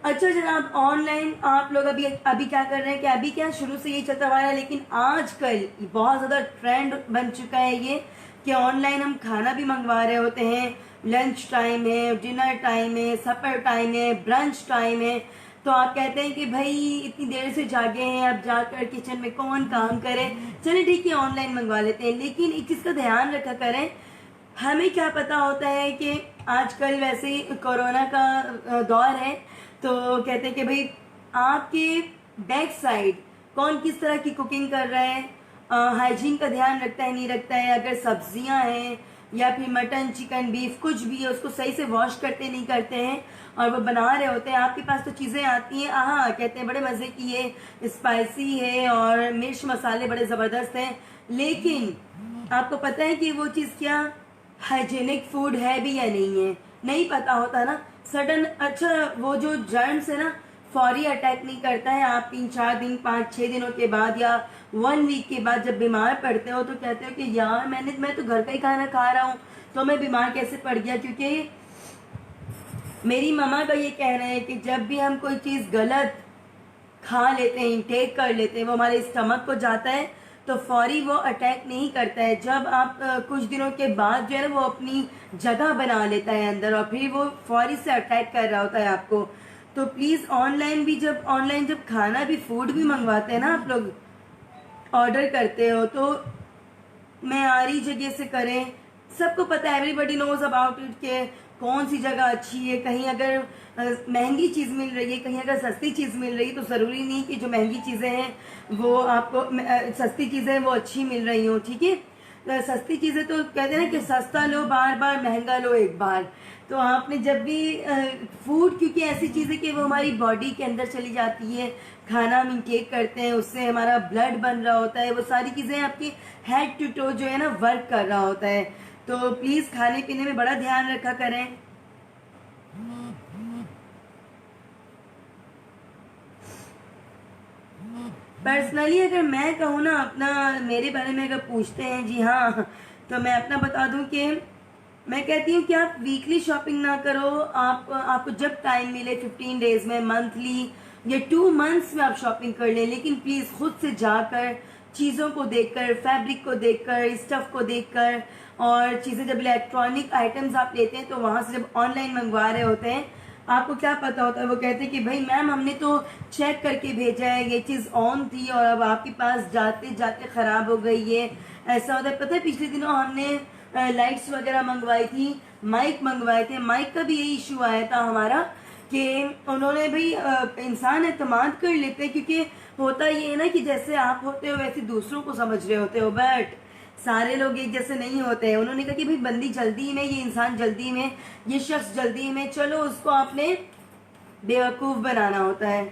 [SPEAKER 1] अच्छा जनाब, ऑनलाइन आप लोग अभी अभी क्या कर रहे हैं कि अभी क्या, शुरू से ये चलता आ रहा है, लेकिन आजकल बहुत ज़्यादा ट्रेंड बन चुका है ये कि ऑनलाइन हम खाना भी मंगवा रहे होते हैं। लंच टाइम है, डिनर टाइम है, सपर टाइम है, ब्रंच टाइम है, तो आप कहते हैं कि भाई इतनी देर से जागे हैं, अब जाकर किचन में कौन काम करे, चलिए ठीक है ऑनलाइन मंगवा लेते हैं। लेकिन एक चीज़ का ध्यान रखा करें, हमें क्या पता होता है कि आजकल वैसे ही कोरोना का दौर है, तो कहते हैं कि भाई आपके बैक साइड कौन किस तरह की कुकिंग कर रहा है, हाइजीन का ध्यान रखता है नहीं रखता है, अगर सब्जियां हैं या फिर मटन, चिकन, बीफ कुछ भी है, उसको सही से वॉश करते नहीं करते हैं, और वो बना रहे होते हैं। आपके पास तो चीज़ें आती हैं, हाँ कहते हैं बड़े मज़े की है, स्पाइसी है और मिर्च मसाले बड़े ज़बरदस्त हैं, लेकिन आपको पता है कि वो चीज़ क्या हाइजीनिक फूड है भी या नहीं है, नहीं पता होता ना। सडन, अच्छा वो जो जर्म्स है ना, फौरी अटैक नहीं करता है। आप 3-4 दिन 5-6 दिनों के बाद या 1 वीक के बाद जब बीमार पड़ते हो तो कहते हो कि यार मैं तो घर का ही खाना खा रहा हूँ तो मैं बीमार कैसे पड़ गया। क्योंकि मेरी मम्मा का ये कहना है कि जब भी हम कोई चीज़ गलत खा लेते हैं, इंटेक कर लेते हैं, वो हमारे स्टमक को जाता है तो फौरी वो अटैक नहीं करता है। जब आप कुछ दिनों के बाद जो है ना वो अपनी जगह बना लेता है अंदर और फिर वो फौरी से अटैक कर रहा होता है आपको। तो प्लीज़ ऑनलाइन जब खाना भी फूड भी मंगवाते हैं ना, आप लोग ऑर्डर करते हो तो मेयारी जगह से करें। सबको पता है, एवरीबडी नोज अबाउट इट के कौन सी जगह अच्छी है। कहीं अगर महंगी चीज़ मिल रही है, कहीं अगर सस्ती चीज़ मिल रही है तो ज़रूरी नहीं कि जो महंगी चीज़ें हैं वो आपको सस्ती चीज़ें वो अच्छी मिल रही हों, ठीक है। तो सस्ती चीज़ें तो कहते हैं ना कि सस्ता लो बार बार, महंगा लो एक बार। तो आपने जब भी फूड, क्योंकि ऐसी चीज़ है कि वो हमारी बॉडी के अंदर चली जाती है, खाना हम इंटेक करते हैं, उससे हमारा ब्लड बन रहा होता है, वो सारी चीज़ें आपकी हेड टू टो जो है ना वर्क कर रहा होता है। तो प्लीज़ खाने पीने में बड़ा ध्यान रखा करें। पर्सनली अगर मैं कहूँ ना अपना, मेरे बारे में अगर पूछते हैं, जी हाँ, तो मैं अपना बता दूं कि मैं कहती हूँ कि आप वीकली शॉपिंग ना करो। आपको जब टाइम मिले 15 डेज में, मंथली या 2 मंथ्स में आप शॉपिंग कर लें, लेकिन प्लीज़ खुद से जाकर चीज़ों को देखकर, फैब्रिक को देखकर, स्टफ़ को देखकर, और चीज़ें जब इलेक्ट्रॉनिक आइटम्स आप लेते हैं तो वहाँ से जब ऑनलाइन मंगवा रहे होते हैं आपको क्या पता होता है, वो कहते हैं कि भाई मैम हमने तो चेक करके भेजा है, ये चीज़ ऑन थी और अब आपके पास जाते जाते ख़राब हो गई है। ऐसा होता है। पता है पिछले दिनों हमने लाइट्स वगैरह मंगवाई थी, माइक मंगवाए थे, माइक का भी यही इशू आया था हमारा कि उन्होंने भाई इंसान एतमाद कर लेते हैं, क्योंकि होता ये है ना कि जैसे आप होते हो वैसे दूसरों को समझ रहे होते हो, बट सारे लोग एक जैसे नहीं होते हैं। उन्होंने कहा कि भाई बंदी जल्दी में, ये इंसान जल्दी में, ये शख्स जल्दी में, चलो उसको आपने बेवकूफ़ बनाना होता है,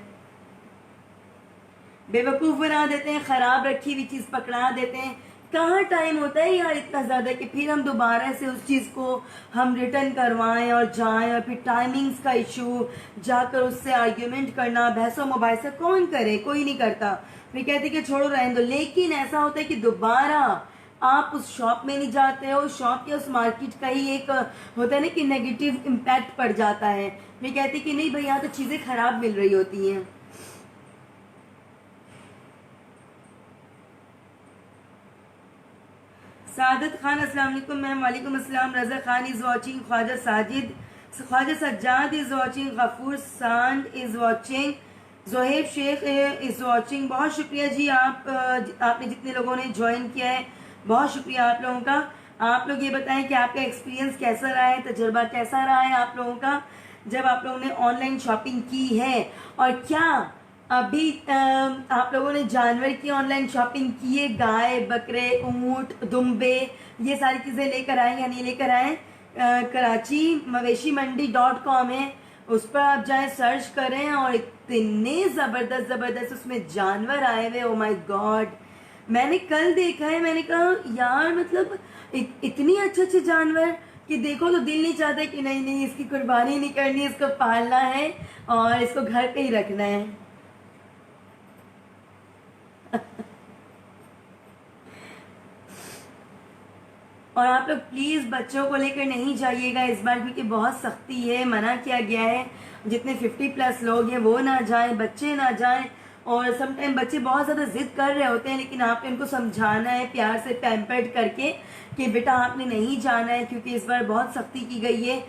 [SPEAKER 1] बेवकूफ़ बना देते हैं, ख़राब रखी हुई चीज़ पकड़ा देते हैं। कहाँ टाइम होता है यार इतना ज़्यादा कि फिर हम दोबारा से उस चीज़ को हम रिटर्न करवाएं और जाएं, और फिर टाइमिंग्स का इशू, जाकर उससे आर्ग्यूमेंट करना, बहसो मुबाहिसा कौन करे, कोई नहीं करता। फिर कहते कि छोड़ो रहने दो। लेकिन ऐसा होता है कि दोबारा आप उस शॉप में नहीं जाते हो, शॉप या उस मार्केट का ही एक होता है ना कि नेगेटिव इम्पैक्ट पड़ जाता है। फिर कहते कि नहीं भाई यहाँ तो चीज़ें ख़राब मिल रही होती हैं। सादत खान अस्सलाम वालेकुम मैम। वालेकुम अस्सलाम। Raza Khan is watching, Khwaja Sajid, Khwaja Sajjad is watching, Ghafoor सांड is watching, Zohaib Sheikh is watching. बहुत शुक्रिया जी, आपने जितने लोगों ने ज्वाइन किया है बहुत शुक्रिया आप लोगों का। आप लोग ये बताएं कि आपका एक्सपीरियंस कैसा रहा है, तजुर्बा कैसा रहा है आप लोगों का जब आप लोगों ने ऑनलाइन शॉपिंग की है, और क्या अभी आप लोगों ने जानवर की ऑनलाइन शॉपिंग की है, गाय, बकरे, ऊँट, दुम्बे, ये सारी चीज़ें लेकर आए या नहीं लेकर आए। कराची मवेशी मंडी .com है, उस पर आप जाएं, सर्च करें, और इतने ज़बरदस्त ज़बरदस्त उसमें जानवर आए हुए, ओ माय गॉड। मैंने कल देखा है, मैंने कहा यार मतलब इतनी अच्छे अच्छे जानवर कि देखो तो दिल नहीं चाहता कि नहीं नहीं इसकी कुर्बानी नहीं करनी, इसको पालना है और इसको घर पे ही रखना है। और आप लोग प्लीज़ बच्चों को लेकर नहीं जाइएगा इस बार, क्योंकि बहुत सख्ती है, मना किया गया है। जितने 50+ लोग हैं वो ना जाएं, बच्चे ना जाएं। और समटाइम बच्चे बहुत ज़्यादा ज़िद कर रहे होते हैं, लेकिन आपने उनको समझाना है प्यार से, पैम्पर्ड करके कि बेटा आपने नहीं जाना है, क्योंकि इस बार बहुत सख्ती की गई है।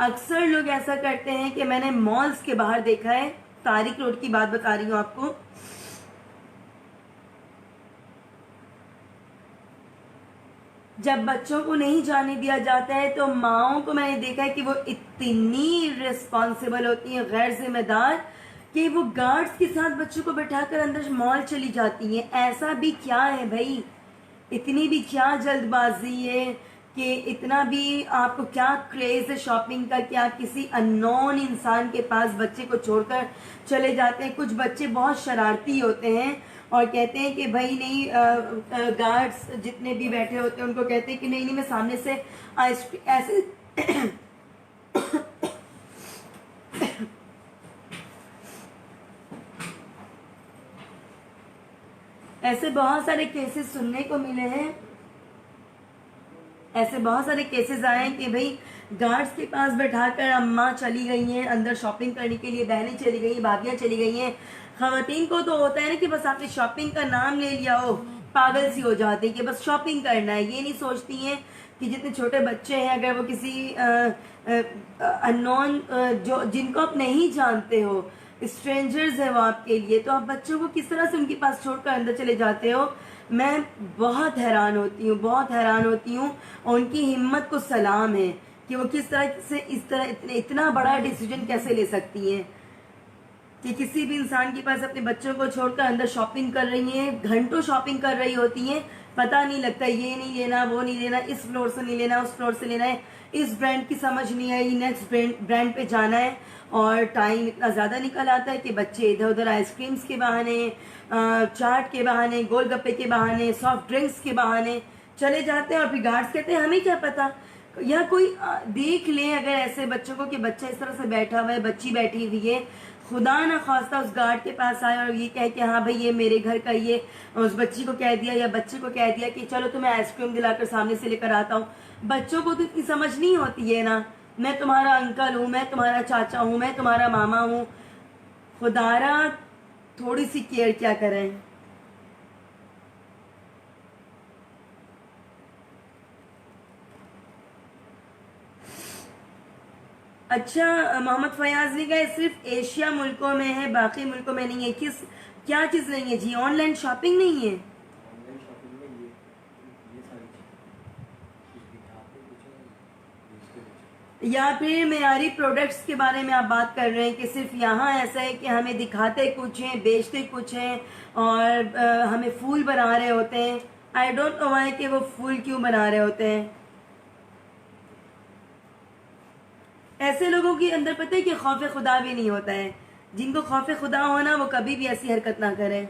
[SPEAKER 1] अक्सर लोग ऐसा करते हैं कि मैंने मॉल्स के बाहर देखा है, तारिक रोड की बात बता रही हूँ आपको, जब बच्चों को नहीं जाने दिया जाता है तो माओं को मैंने देखा है कि वो इतनी रिस्पॉन्सिबल होती हैं, गैर जिम्मेदार, कि वो गार्ड्स के साथ बच्चों को बैठाकर अंदर मॉल चली जाती हैं। ऐसा भी क्या है भाई, इतनी भी क्या जल्दबाजी है, कि इतना भी आपको क्या क्रेज़ है शॉपिंग का कि आप किसी अननोन इंसान के पास बच्चे को छोड़कर चले जाते हैं। कुछ बच्चे बहुत शरारती होते हैं और कहते हैं कि भाई नहीं, गार्ड्स जितने भी बैठे होते हैं उनको कहते हैं कि नहीं नहीं मैं सामने से आइसक्रीम ऐसे ऐसे बहुत सारे केसेस सुनने को मिले हैं, ऐसे बहुत सारे केसेस आए हैं कि भाई गार्ड्स के पास बैठाकर अम्मा चली गई हैं अंदर शॉपिंग करने के लिए, बहनें चली गई, भाभियां चली गई हैं। खवातीन को तो होता है ना कि बस आपने शॉपिंग का नाम ले लिया हो, पागल सी हो जाती है कि बस शॉपिंग करना है। ये नहीं सोचती हैं कि जितने छोटे बच्चे हैं, अगर वो किसी अननोन जो जिनको आप नहीं जानते हो, स्ट्रेंजर्स है वो आपके लिए, तो आप बच्चों को किस तरह से उनके पास छोड़कर अंदर चले जाते हो। मैं बहुत हैरान होती हूँ, बहुत हैरान होती हूँ। और उनकी हिम्मत को सलाम है कि वो किस तरह से इस तरह इतना बड़ा डिसीजन कैसे ले सकती हैं कि किसी भी इंसान के पास अपने बच्चों को छोड़कर अंदर शॉपिंग कर रही हैं, घंटों शॉपिंग कर रही होती हैं, पता नहीं लगता, ये नहीं लेना, वो नहीं लेना, इस फ्लोर से नहीं लेना, उस फ्लोर से लेना है, इस ब्रांड की समझ नहीं आई, नेक्स्ट ब्रांड पे जाना है। और टाइम इतना ज़्यादा निकल आता है कि बच्चे इधर उधर आइसक्रीम्स के बहाने, चाट के बहाने, गोलगप्पे के बहाने, सॉफ्ट ड्रिंक्स के बहाने चले जाते हैं। और फिर गार्ड्स कहते हैं हमें क्या पता, या कोई देख ले अगर ऐसे बच्चों को कि बच्चा इस तरह से बैठा हुआ है, बच्ची बैठी हुई है, खुदा ना खास्ता उस गार्ड के पास आए और ये कहे कि हाँ भाई ये मेरे घर का, ये उस बच्ची को कह दिया या बच्चे को कह दिया कि चलो तुम्हें आइसक्रीम दिलाकर सामने से लेकर आता हूँ। बच्चों को तो इतनी समझ नहीं होती है ना, मैं तुम्हारा अंकल हूँ, मैं तुम्हारा चाचा हूँ, मैं तुम्हारा मामा हूँ। खुदारा थोड़ी सी केयर क्या करें। अच्छा, मोहम्मद फयाज ने कहा सिर्फ एशिया मुल्कों में है, बाकी मुल्कों में नहीं है। क्या चीज नहीं है जी? ऑनलाइन शॉपिंग नहीं है?
[SPEAKER 2] ऑनलाइन शॉपिंग में ये सारी चीजें कुछ दिखाते कुछ है, बेचते कुछ है।
[SPEAKER 1] या फिर मेयारी प्रोडक्ट्स के बारे में आप बात कर रहे हैं कि सिर्फ यहाँ ऐसा है कि हमें दिखाते कुछ हैं, बेचते कुछ हैं, और हमें फूल बना रहे होते हैं। आई डोंट नो वाई कि वो फूल क्यों बना रहे होते हैं। ऐसे लोगों के अंदर पता है कि खौफ खुदा भी नहीं होता है। जिनको खौफ खुदा हो ना, वो कभी भी ऐसी हरकत ना करें।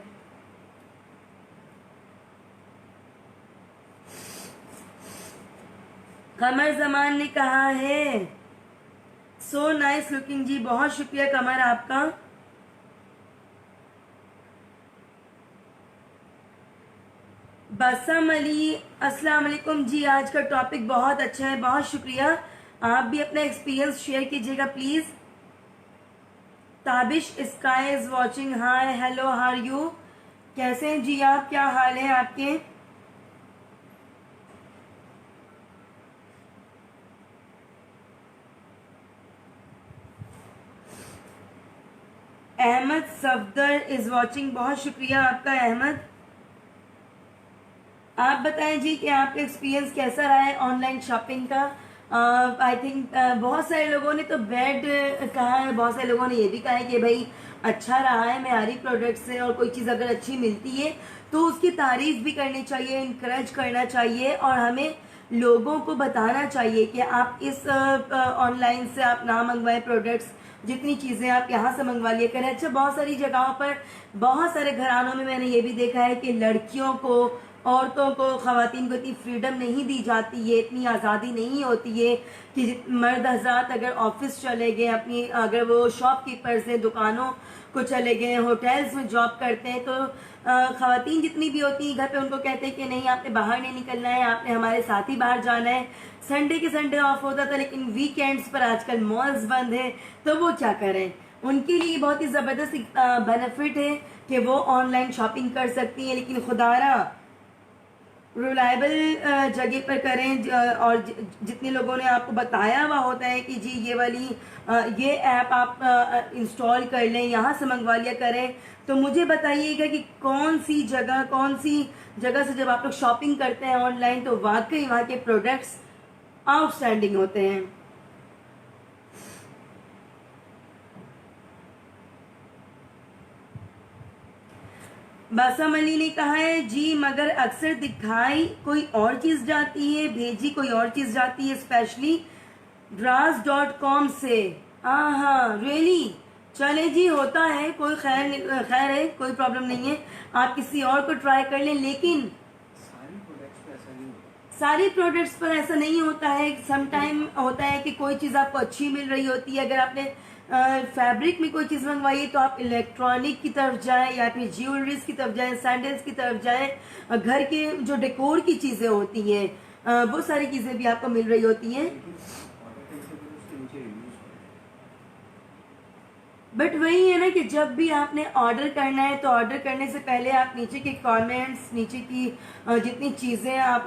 [SPEAKER 1] कमर जमान ने कहा है सो नाइस लुकिंग जी, बहुत शुक्रिया कमर आपका। बसम अली अस्सलाम वालेकुम जी, आज का टॉपिक बहुत अच्छा है, बहुत शुक्रिया। आप भी अपना एक्सपीरियंस शेयर कीजिएगा please. Tabish sky is watching, hi hello how are you, कैसे हैं जी आप, क्या हाल है आपके? अहमद सफदर इज वॉचिंग, बहुत शुक्रिया आपका अहमद। आप बताएं जी कि आपका एक्सपीरियंस कैसा रहा है ऑनलाइन शॉपिंग का। आई थिंक बहुत सारे लोगों ने तो बैड कहा है, बहुत सारे लोगों ने ये भी कहा है कि भाई अच्छा रहा है, मेयारी प्रोडक्ट से, और कोई चीज़ अगर अच्छी मिलती है तो उसकी तारीफ भी करनी चाहिए, इनकरेज करना चाहिए, और हमें लोगों को बताना चाहिए कि आप इस ऑनलाइन से आप ना मंगवाएं प्रोडक्ट्स, जितनी चीज़ें आप यहाँ से मंगवा लिया करें। अच्छा, बहुत सारी जगहों पर, बहुत सारे घरानों में मैंने ये भी देखा है कि लड़कियों को, औरतों को, खवातीन को इतनी फ्रीडम नहीं दी जाती है, इतनी आज़ादी नहीं होती है कि मर्द हजरात अगर ऑफिस चले गए, अपनी अगर वो शॉपकीपर्स हैं, दुकानों को चले गए, होटल्स में जॉब करते हैं, तो खवातीन जितनी भी होती हैं घर पे उनको कहते हैं कि नहीं आपने बाहर नहीं निकलना है, आपने हमारे साथ ही बाहर जाना है। संडे के संडे ऑफ होता था, लेकिन वीकेंड्स पर आजकल मॉल्स बंद है, तो वो क्या करें। उनके लिए बहुत ही ज़बरदस्त बेनिफिट है कि वो ऑनलाइन शॉपिंग कर सकती हैं, लेकिन खुदारा रिलायबल जगह पर करें। और जितने लोगों ने आपको बताया हुआ होता है कि जी ये वाली ये ऐप आप इंस्टॉल कर लें, यहाँ से मंगवा लिया करें, तो मुझे बताइएगा कि कौन सी जगह से जब आप लोग शॉपिंग करते हैं ऑनलाइन तो वाकई वहाँ के प्रोडक्ट्स आउटस्टैंडिंग होते हैं। बासम अली ने कहा है जी मगर अक्सर दिखाई कोई और चीज जाती है, भेजी कोई और चीज जाती है, स्पेशली ड्रास.com से। हाँ रियली, चले जी होता है, कोई खैर है, कोई प्रॉब्लम नहीं है, आप किसी और को ट्राई कर लें। लेकिन सारी प्रोडक्ट्स पर ऐसा नहीं होता है। सम टाइम होता है कि कोई चीज़ आपको अच्छी मिल रही होती है, अगर आपने फैब्रिक में कोई चीज़ मंगवाइए तो आप इलेक्ट्रॉनिक की तरफ जाएं या फिर ज्वेलरीज की तरफ जाएं, सैंडल्स की तरफ जाएं। घर के जो डेकोर की चीज़ें होती हैं वो सारी चीज़ें भी आपको मिल रही होती हैं। बट वही है ना कि जब भी आपने ऑर्डर करना है तो ऑर्डर करने से पहले आप नीचे के कमेंट्स, नीचे की जितनी चीज़ें आप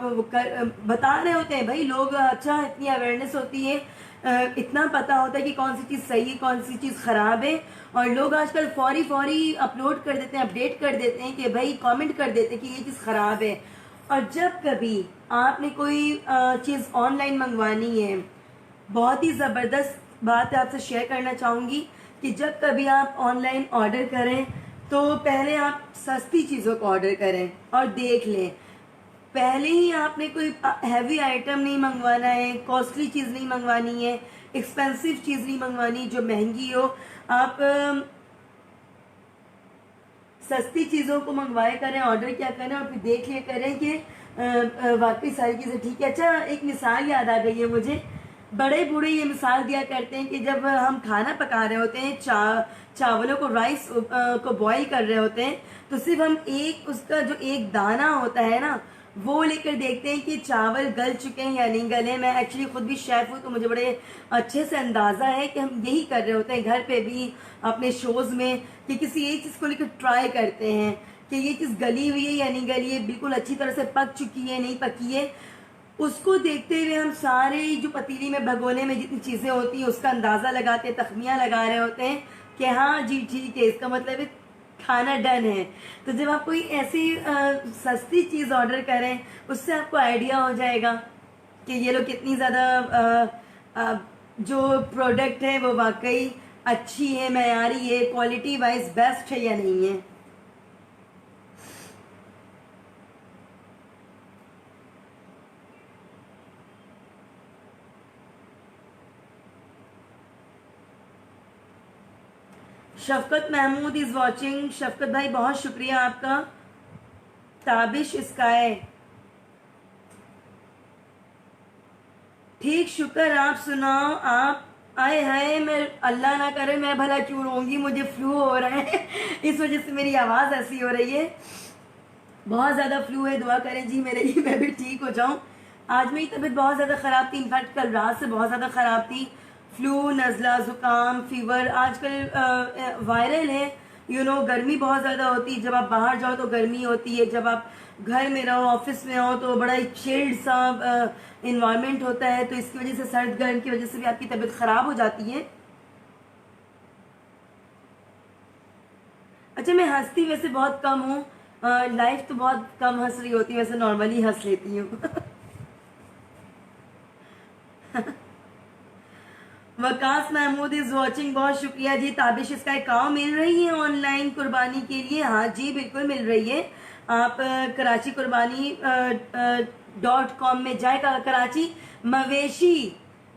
[SPEAKER 1] बता रहे होते हैं, भाई लोग अच्छा इतनी अवेयरनेस होती है, इतना पता होता है कि कौन सी चीज़ सही है कौन सी चीज़ ख़राब है। और लोग आजकल फौरी फौरी अपलोड कर देते हैं, अपडेट कर देते हैं कि भाई कमेंट कर देते हैं कि ये चीज़ ख़राब है। और जब कभी आपने कोई चीज़ ऑनलाइन मंगवानी है, बहुत ही ज़बरदस्त बात है आपसे शेयर करना चाहूँगी कि जब कभी आप ऑनलाइन ऑर्डर करें तो पहले आप सस्ती चीज़ों को ऑर्डर करें और देख लें। पहले ही आपने कोई हैवी आइटम नहीं मंगवाना है, कॉस्टली चीज़ नहीं मंगवानी है, एक्सपेंसिव चीज़ नहीं मंगवानी जो महंगी हो। आप सस्ती चीज़ों को मंगवाए करें, ऑर्डर क्या करें और फिर देख लिया करें कि वाकई सारी चीज़ें ठीक है। अच्छा, एक मिसाल याद आ गई है मुझे। बड़े बूढ़े ये मिसाल दिया करते हैं कि जब हम खाना पका रहे होते हैं, चावलों को राइस को बॉईल कर रहे होते हैं, तो सिर्फ हम एक उसका जो एक दाना होता है ना वो लेकर देखते हैं कि चावल गल चुके हैं या नहीं गले। मैं एक्चुअली खुद भी शेफ हूँ तो मुझे बड़े अच्छे से अंदाज़ा है कि हम यही कर रहे होते हैं घर पे भी, अपने शोज़ में, कि किसी एक चीज़ को लेकर ट्राई करते हैं कि ये चीज़ गली हुई है या नहीं गली है, बिल्कुल अच्छी तरह से पक चुकी है नहीं पकी है। उसको देखते हुए हम सारे जो पतीली में भगोने में जितनी चीज़ें होती हैं उसका अंदाज़ा लगाते हैं, तखमियाँ लगा रहे होते हैं कि हाँ जी ठीक है, इसका मतलब है खाना डन है। तो जब आप कोई ऐसी सस्ती चीज़ ऑर्डर करें उससे आपको आइडिया हो जाएगा कि ये लोग कितनी ज़्यादा जो प्रोडक्ट है वो वाकई अच्छी है, मयारी है, क्वालिटी वाइज बेस्ट है या नहीं है। शफकत महमूद इज वॉचिंग। शफकत भाई बहुत शुक्रिया आपका। ताबिश स्काई, ठीक शुक्र, आप सुनाओ। आप आए हाय, मैं अल्लाह ना करे मैं भला क्यों रोऊंगी, मुझे फ्लू हो रहा है इस वजह से मेरी आवाज़ ऐसी हो रही है, बहुत ज़्यादा फ्लू है। दुआ करें जी मेरे लिए, मैं भी ठीक हो जाऊं। आज मेरी तबीयत बहुत ज़्यादा ख़राब थी, इनफैक्ट कल रात से बहुत ज़्यादा ख़राब थी। फ्लू, नज़ला, ज़ुकाम, फीवर, आजकल वायरल है। गर्मी बहुत ज़्यादा होती है, जब आप बाहर जाओ तो गर्मी होती है, जब आप घर में रहो, ऑफिस में हो तो बड़ा चिल्ड सा इन्वायरमेंट होता है, तो इसकी वजह से, सर्द गर्म की वजह से भी आपकी तबीयत ख़राब हो जाती है। अच्छा, मैं हंसती वैसे बहुत कम हूँ, लाइफ तो बहुत कम हंस रही होती है, वैसे नॉर्मली हंस लेती हूँ वकास महमूद इज वॉचिंग, बहुत शुक्रिया जी। ताबिश इसका काम मिल रही है ऑनलाइन कुर्बानी के लिए? हाँ जी बिल्कुल मिल रही है। आप कराची कुर्बानी .com में जाए, कराची मवेशी,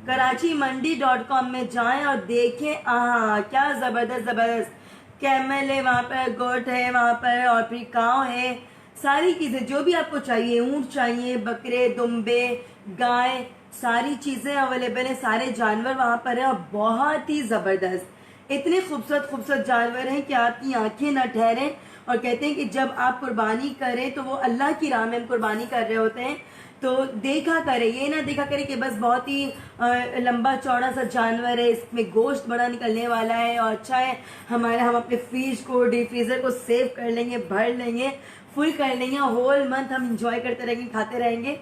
[SPEAKER 1] कराची मंडी .com में जाएं और देखें, क्या ज़बरदस्त ज़बरदस्त कैमल है वहाँ पर, गोट है वहाँ पर, और फिर काव है, सारी चीज़ें जो भी आपको चाहिए, ऊँट चाहिए, बकरे, दुम्बे, गाय, सारी चीज़ें अवेलेबल हैं, सारे जानवर वहाँ पर हैं और बहुत ही ज़बरदस्त, इतने खूबसूरत खूबसूरत जानवर हैं कि आपकी आंखें न ठहरें। और कहते हैं कि जब आप कुर्बानी करें तो वो अल्लाह की राह में हम कुर्बानी कर रहे होते हैं, तो देखा करें, ये ना देखा करें कि बस बहुत ही लंबा चौड़ा सा जानवर है, इसमें गोश्त बड़ा निकलने वाला है और अच्छा है, हम अपने फ्रीज को, डीप फ्रीजर को सेव कर लेंगे, भर लेंगे, फुल कर लेंगे, होल मंथ हम इंजॉय करते रहेंगे, खाते रहेंगे।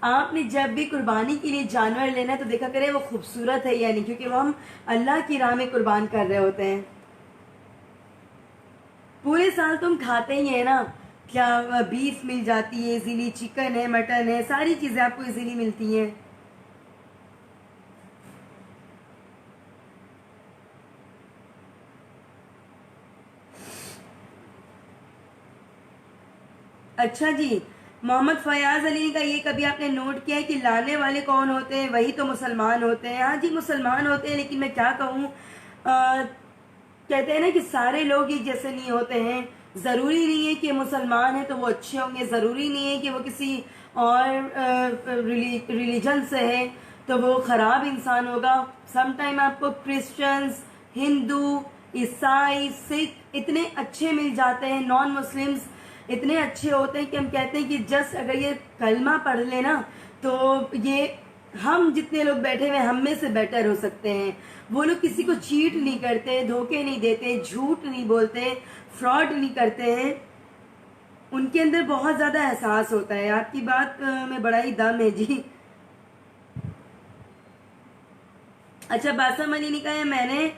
[SPEAKER 1] आपने जब भी कुर्बानी के लिए जानवर लेना है तो देखा करें वो खूबसूरत है या नहीं, क्योंकि वो हम अल्लाह की राह में कुर्बान कर रहे होते हैं। पूरे साल तुम खाते ही है ना, क्या बीफ मिल जाती है इजीली, चिकन है, मटन है, सारी चीज़ें आपको इजीली मिलती हैं। अच्छा जी, मोहम्मद फयाज अली का ये कभी आपने नोट किया है कि लाने वाले कौन होते हैं? वही तो मुसलमान होते हैं। हाँ जी मुसलमान होते हैं, लेकिन मैं क्या कहूँ, कहते हैं ना कि सारे लोग एक जैसे नहीं होते हैं। ज़रूरी नहीं है कि मुसलमान है तो वो अच्छे होंगे, ज़रूरी नहीं है कि वो किसी और रिलीजन से है तो वो ख़राब इंसान होगा। सम टाइम आपको क्रिश्चियंस, हिंदू, ईसाई, सिख इतने अच्छे मिल जाते हैं, नॉन मुस्लिम्स इतने अच्छे होते हैं कि हम कहते हैं कि जस्ट अगर ये कलमा पढ़ लेना तो ये हम जितने लोग बैठे हुए हम में से बेटर हो सकते हैं। वो लोग किसी को चीट नहीं करते, धोखे नहीं देते, झूठ नहीं बोलते, फ्रॉड नहीं करते हैं। उनके अंदर बहुत ज्यादा एहसास होता है। आपकी बात में बड़ा ही दम है जी। अच्छा, बासम अली ने कहा है मैंने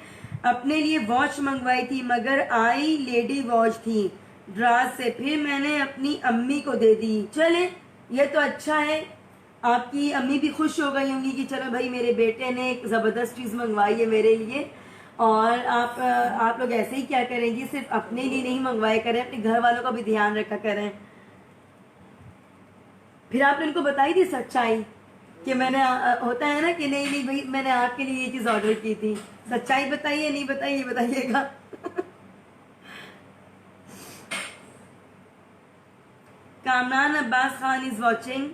[SPEAKER 1] अपने लिए वॉच मंगवाई थी मगर आई लेडी वॉच थी ड्राज से, फिर मैंने अपनी अम्मी को दे दी। चले, ये तो अच्छा है, आपकी अम्मी भी खुश हो गई होंगी कि चलो भाई मेरे बेटे ने एक जबरदस्त चीज मंगवाई है मेरे लिए। और आप लोग ऐसे ही क्या करेंगी, सिर्फ अपने लिए नहीं मंगवाया करें, अपने घर वालों का भी ध्यान रखा करें। फिर आपने उनको बताई थी सच्चाई कि मैंने होता है ना कि नहीं नहीं भाई मैंने आपके लिए ये चीज ऑर्डर की थी, सच्चाई बताइए, नहीं बताइए, बताइएगा। Kamran Abbas Khan is watching.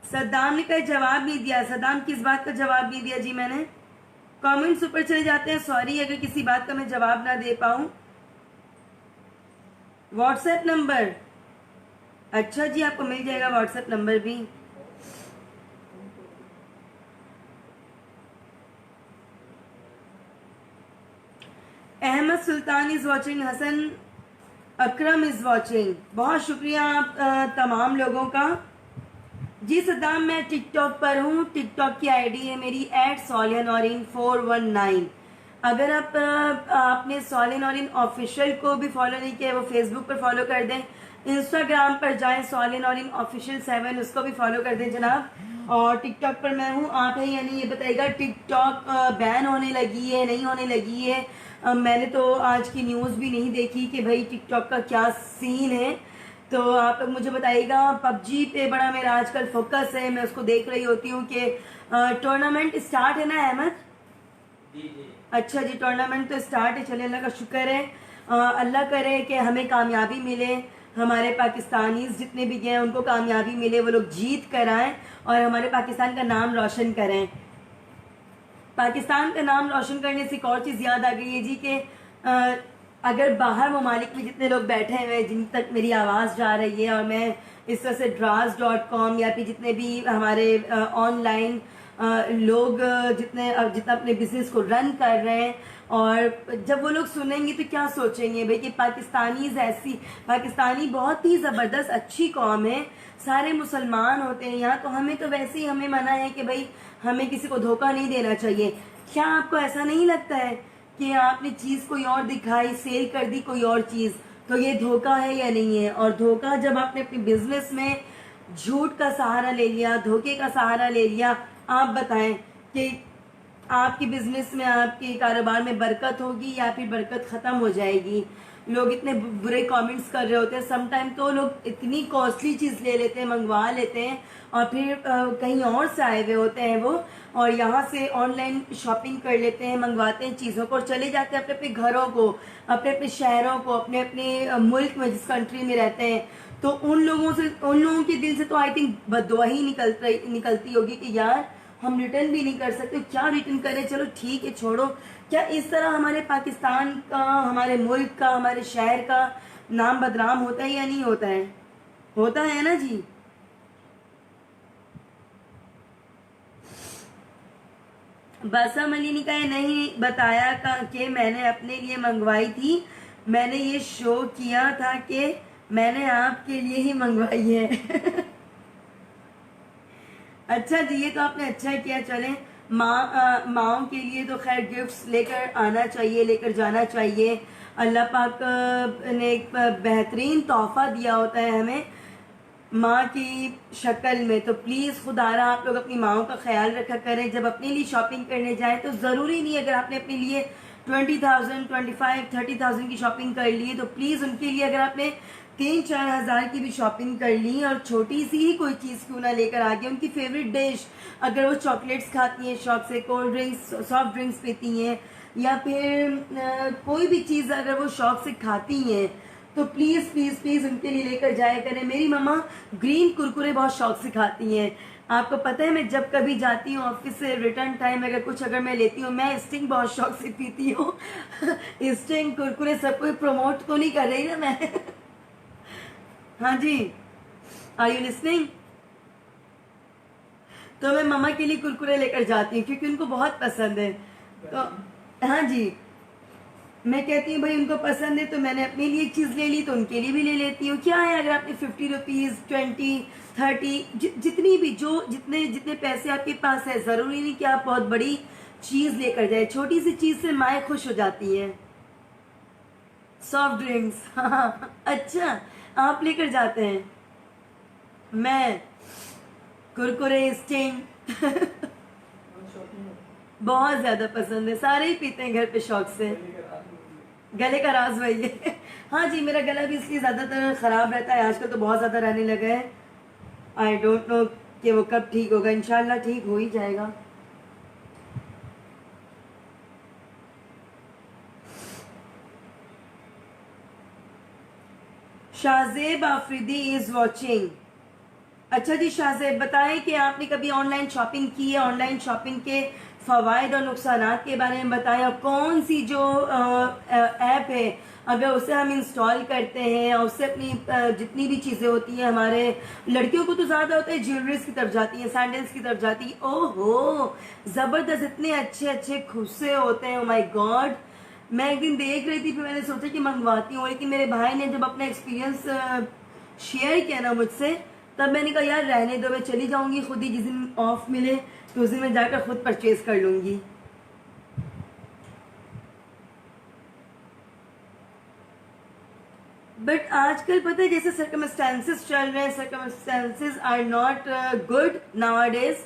[SPEAKER 1] सद्दाम ने कहा जवाब नहीं दिया। सद्दाम किस बात का जवाब नहीं दिया जी मैंने? कमेंट्स ऊपर चले जाते हैं, सॉरी अगर किसी बात का मैं जवाब ना दे पाऊं। व्हाट्सएप नंबर, अच्छा जी आपको मिल जाएगा व्हाट्सएप नंबर भी। Ahmed Sultan is watching, Hasan Akram is watching. बहुत शुक्रिया आप तमाम लोगों का जी। सद्दाम मैं टिकटॉक पर हूँ, टिकटॉक की आईडी है मेरी @solia419। अगर आपने सोलिया नौरीन ऑफिशियल को भी फॉलो नहीं किया, वो फेसबुक पर फॉलो कर दें, इंस्टाग्राम पर जाएं सोलिया नौरीन ऑफिशियल 7 उसको भी फॉलो कर दें जनाब। और टिकटॉक पर मैं हूँ, आप है यानी ये बताइएगा टिकटॉक बैन होने लगी है नहीं होने लगी है? मैंने तो आज की न्यूज़ भी नहीं देखी कि भाई टिकटॉक का क्या सीन है, तो आप लोग मुझे बताइएगा। पबजी पे बड़ा मेरा आजकल फोकस है, मैं उसको देख रही होती हूँ कि टूर्नामेंट स्टार्ट है ना अहमद? अच्छा जी, टूर्नामेंट तो स्टार्ट है, चले अल्लाह का शुक्र है। अल्लाह करे कि हमें कामयाबी मिले, हमारे पाकिस्तानीज जितने भी गए उनको कामयाबी मिले, वो लोग जीत कर आएँ और हमारे पाकिस्तान का नाम रोशन करें। पाकिस्तान का नाम रोशन करने से एक और चीज़ याद आ गई है जी कि अगर बाहर ममालिक में जितने लोग बैठे हुए हैं जिन तक मेरी आवाज़ जा रही है, और मैं इस तरह से draws.com या फिर जितने भी हमारे ऑनलाइन लोग जितना अपने बिजनेस को रन कर रहे हैं, और जब वो लोग सुनेंगे तो क्या सोचेंगे भाई कि पाकिस्तानी बहुत ही ज़बरदस्त अच्छी कौम है, सारे मुसलमान होते हैं यहाँ, तो हमें तो वैसे ही हमें मना है कि भाई हमें किसी को धोखा नहीं देना चाहिए। क्या आपको ऐसा नहीं लगता है कि आपने चीज़ कोई और दिखाई, सेल कर दी कोई और चीज़, तो ये धोखा है या नहीं है? और धोखा जब आपने अपने बिजनेस में झूठ का सहारा ले लिया, धोखे का सहारा ले लिया, आप बताएं कि आपकी बिजनेस में, आपके कारोबार में बरकत होगी या फिर बरकत ख़त्म हो जाएगी? लोग इतने बुरे कमेंट्स कर रहे होते हैं, समटाइम तो लोग इतनी कॉस्टली चीज़ ले लेते हैं, मंगवा लेते हैं, और फिर कहीं और से आए हुए होते हैं वो, और यहाँ से ऑनलाइन शॉपिंग कर लेते हैं, मंगवाते हैं चीज़ों को और चले जाते हैं अपने अपने घरों को, अपने अपने शहरों को, अपने अपने मुल्क में जिस कंट्री में रहते हैं। तो उन लोगों के दिल से तो आई थिंक बददुआ ही निकलती होगी कि यार हम रिटर्न भी नहीं कर सकते, क्या रिटर्न करें, चलो ठीक है छोड़ो। क्या इस तरह हमारे पाकिस्तान का, हमारे मुल्क का, हमारे शहर का नाम बदनाम होता है या नहीं होता है? होता है ना जी। बासम अली ने कहा नहीं बताया कि मैंने अपने लिए मंगवाई थी, मैंने ये शो किया था कि मैंने आपके लिए ही मंगवाई है। अच्छा जी, ये तो आपने अच्छा किया। चलें, माओं के लिए तो खैर गिफ्ट्स लेकर आना चाहिए, लेकर जाना चाहिए। अल्लाह पाक ने एक बेहतरीन तोहफा दिया होता है हमें माँ की शक्ल में, तो प्लीज़ खुदारा आप लोग अपनी माओं का ख्याल रखा करें। जब अपने लिए शॉपिंग करने जाएं तो ज़रूरी नहीं अगर आपने अपने लिए 20,000, 25, 30,000 की शॉपिंग कर ली है तो प्लीज़ उनके लिए अगर आपने 3-4 हज़ार की भी शॉपिंग कर ली और छोटी सी ही कोई चीज़ क्यों ना लेकर आ गए, उनकी फेवरेट डिश, अगर वो चॉकलेट्स खाती हैं शौक से, कोल्ड ड्रिंक्स, सॉफ्ट ड्रिंक्स पीती हैं, या फिर कोई भी चीज़ अगर वो शौक से खाती हैं, तो प्लीज़ प्लीज़ प्लीज़ उनके लिए लेकर जाया करें। मेरी मम्मा ग्रीन कुरकुरे बहुत शौक से खाती हैं, आपको पता है मैं जब कभी जाती हूँ ऑफिस से रिटर्न टाइम अगर मैं लेती हूँ, मैं स्टिंग बहुत शौक से पीती हूँ। स्टिंग कुरकुरे सब कोई प्रमोट तो नहीं कर रही ना मैं। हाँ जी, आर यू लिसनिंग? तो मैं मम्मा के लिए कुरकुरे लेकर जाती हूँ क्योंकि उनको बहुत पसंद है। तो हाँ जी, मैं कहती हूँ भाई उनको पसंद है तो मैंने अपने लिए एक चीज़ ले ली तो उनके लिए भी ले लेती हूँ। क्या है, अगर आपने 50 रुपीज़ 20 30 जितनी भी जो जितने जितने पैसे आपके पास है, ज़रूरी नहीं कि आप बहुत बड़ी चीज़ लेकर जाए, छोटी सी चीज़ से माएँ खुश हो जाती हैं। सॉफ्ट ड्रिंक्स, हाँ अच्छा, आप लेकर जाते हैं, मैं कुरकुरे स्टिंग बहुत ज्यादा पसंद है, सारे ही पीते हैं घर पे शौक से। गले का राज वही है। हाँ जी, मेरा गला भी इसलिए ज्यादातर खराब रहता है आजकल, तो बहुत ज्यादा रहने लगा है। आई डोंट नो कि वो कब ठीक होगा, इंशाल्लाह ठीक हो ही जाएगा। Shahzeb Afridi is watching. अच्छा जी शाहजेब, बताएं कि आपने कभी ऑनलाइन शॉपिंग की है, ऑनलाइन शॉपिंग के फवायद और नुकसान के बारे में बताएं, और कौन सी जो ऐप है अगर उसे हम इंस्टॉल करते हैं और उससे अपनी जितनी भी चीज़ें होती हैं, हमारे लड़कियों को तो ज़्यादा होता है ज्वेलरीज की तरफ जाती हैं, सैंडल्स की तरफ जाती है, ओहो ज़बरदस्त, इतने अच्छे अच्छे खुस्से होते हैं, ओ माय गॉड। मैं एक दिन देख रही थी, फिर मैंने सोचा कि मंगवाती हूँ, लेकिन मेरे भाई ने जब अपना एक्सपीरियंस शेयर किया ना मुझसे, तब मैंने कहा यार रहने दो, मैं चली जाऊंगी खुद ही, जिस दिन ऑफ मिले तो उस दिन मैं जाकर खुद परचेज कर लूंगी। बट आजकल पता है जैसे सर्कमस्टेंसेस चल रहे हैं, circumstances are not good nowadays,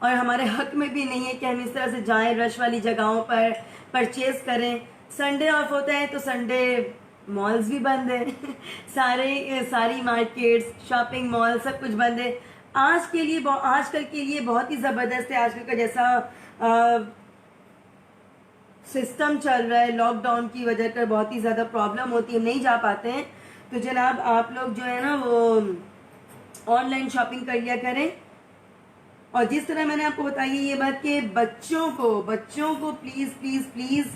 [SPEAKER 1] और हमारे हक में भी नहीं है कि हम इस तरह से जाएं रश वाली जगहों पर परचेज करें। संडे ऑफ होता है तो संडे मॉल्स भी बंद है। सारी मार्केट्स, शॉपिंग मॉल सब कुछ बंद है। आजकल के लिए बहुत ही ज़बरदस्त है, आजकल का जैसा सिस्टम चल रहा है, लॉकडाउन की वजह कर बहुत ही ज़्यादा प्रॉब्लम होती है, नहीं जा पाते हैं। तो जनाब आप लोग जो है ना वो ऑनलाइन शॉपिंग कर लिया करें। और जिस तरह मैंने आपको बताई है ये बात कि बच्चों को प्लीज़ प्लीज़ प्लीज़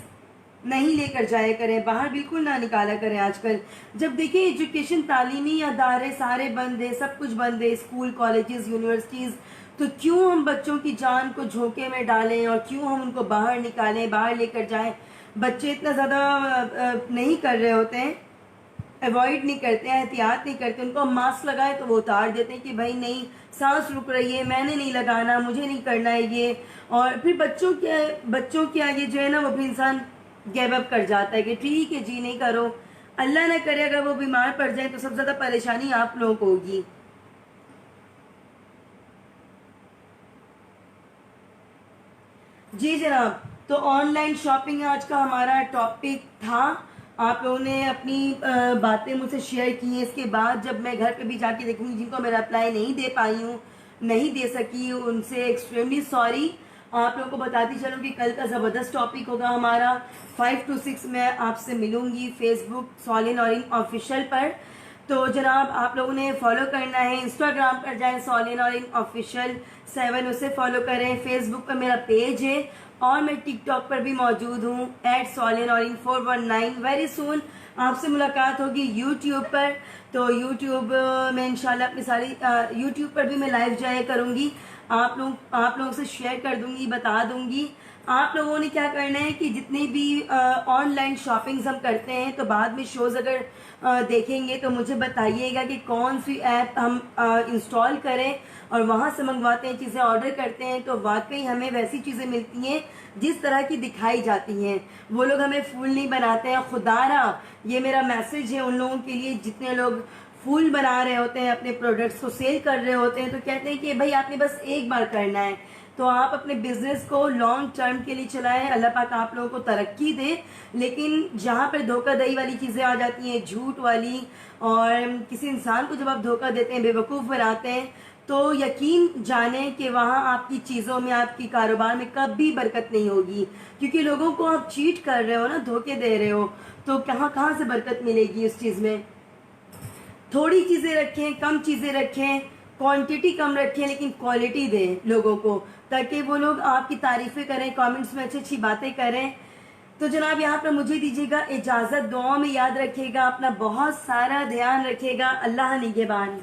[SPEAKER 1] नहीं लेकर जाया करें, बाहर बिल्कुल ना निकाला करें। आजकल जब देखिए एजुकेशन, तालीमी अदारे सारे बंद है, सब कुछ बंद है, स्कूल कॉलेजेस यूनिवर्सिटीज़, तो क्यों हम बच्चों की जान को झोंके में डालें और क्यों हम उनको बाहर निकालें, बाहर लेकर जाएं। बच्चे इतना ज़्यादा नहीं कर रहे होते हैं, अवॉइड नहीं करते हैं, एहतियात नहीं करते, उनको मास्क लगाए तो वो उतार देते हैं कि भाई नहीं सांस रुक रही है, मैंने नहीं लगाना, मुझे नहीं करना है ये। और फिर बच्चों के आगे जो है ना वो भी इंसान गिव अप कर जाता है कि ठीक है जी नहीं करो। अल्लाह ना करे अगर वो बीमार पड़ जाए तो सबसे ज़्यादा परेशानी आप लोगों को होगी। जी जनाब, तो ऑनलाइन शॉपिंग आज का हमारा टॉपिक था। आप लोगों ने अपनी बातें मुझसे शेयर की हैं। इसके बाद जब मैं घर पे भी जाके देखूंगी, जिनको मैं रिप्लाई नहीं दे पाई हूँ, नहीं दे सकी, उनसे एक्सट्रीमली सॉरी। आप लोगों को बताती चलूँ कि कल का ज़बरदस्त टॉपिक होगा हमारा 5 to 6। मैं आपसे मिलूंगी फेसबुक सॉलिन और इन ऑफिशियल पर। तो जनाब आप लोगों ने फॉलो करना है, इंस्टाग्राम पर जाएं सॉलिन और इन ऑफिशियल 7, उसे फॉलो करें। फेसबुक पर मेरा पेज है और मैं टिकटॉक पर भी मौजूद हूँ @सॉलिन और इन 419। वेरी सुन आपसे मुलाकात होगी यूट्यूब पर। तो यूट्यूब में इंशाल्लाह अपनी सारी यूट्यूब पर भी मैं लाइव जाया करूँगी, आप लोगों से शेयर कर दूंगी, बता दूंगी। आप लोगों ने क्या करना है कि जितनी भी ऑनलाइन शॉपिंग्स हम करते हैं तो बाद में शोज़ अगर देखेंगे तो मुझे बताइएगा कि कौन सी ऐप हम इंस्टॉल करें और वहाँ से मंगवाते हैं, चीज़ें ऑर्डर करते हैं तो वाकई हमें वैसी चीज़ें मिलती हैं जिस तरह की दिखाई जाती हैं। वो लोग हमें फूल नहीं बनाते हैं। खुदारा ये मेरा मैसेज है उन लोगों के लिए जितने लोग फूल बना रहे होते हैं, अपने प्रोडक्ट्स को सेल कर रहे होते हैं, तो कहते हैं कि भाई आपने बस एक बार करना है, तो आप अपने बिजनेस को लॉन्ग टर्म के लिए चलाएं। अल्लाह पाक आप लोगों को तरक्की दे। लेकिन जहाँ पर धोखाधड़ी वाली चीज़ें आ जाती हैं, झूठ वाली, और किसी इंसान को जब आप धोखा देते हैं, बेवकूफ़ बनाते हैं, तो यकीन जाने कि वहाँ आपकी चीज़ों में, आपकी कारोबार में कभी बरकत नहीं होगी, क्योंकि लोगों को आप चीट कर रहे हो ना, धोखे दे रहे हो, तो कहाँ से बरकत मिलेगी उस चीज़ में। थोड़ी चीज़ें रखें, कम चीज़ें रखें, क्वांटिटी कम रखें लेकिन क्वालिटी दें लोगों को, ताकि वो लोग आपकी तारीफ़ें करें, कमेंट्स में अच्छी अच्छी बातें करें। तो जनाब यहाँ पर मुझे दीजिएगा इजाज़त, दुआ में याद रखिएगा, अपना बहुत सारा ध्यान रखिएगा। अल्लाह निगहबान।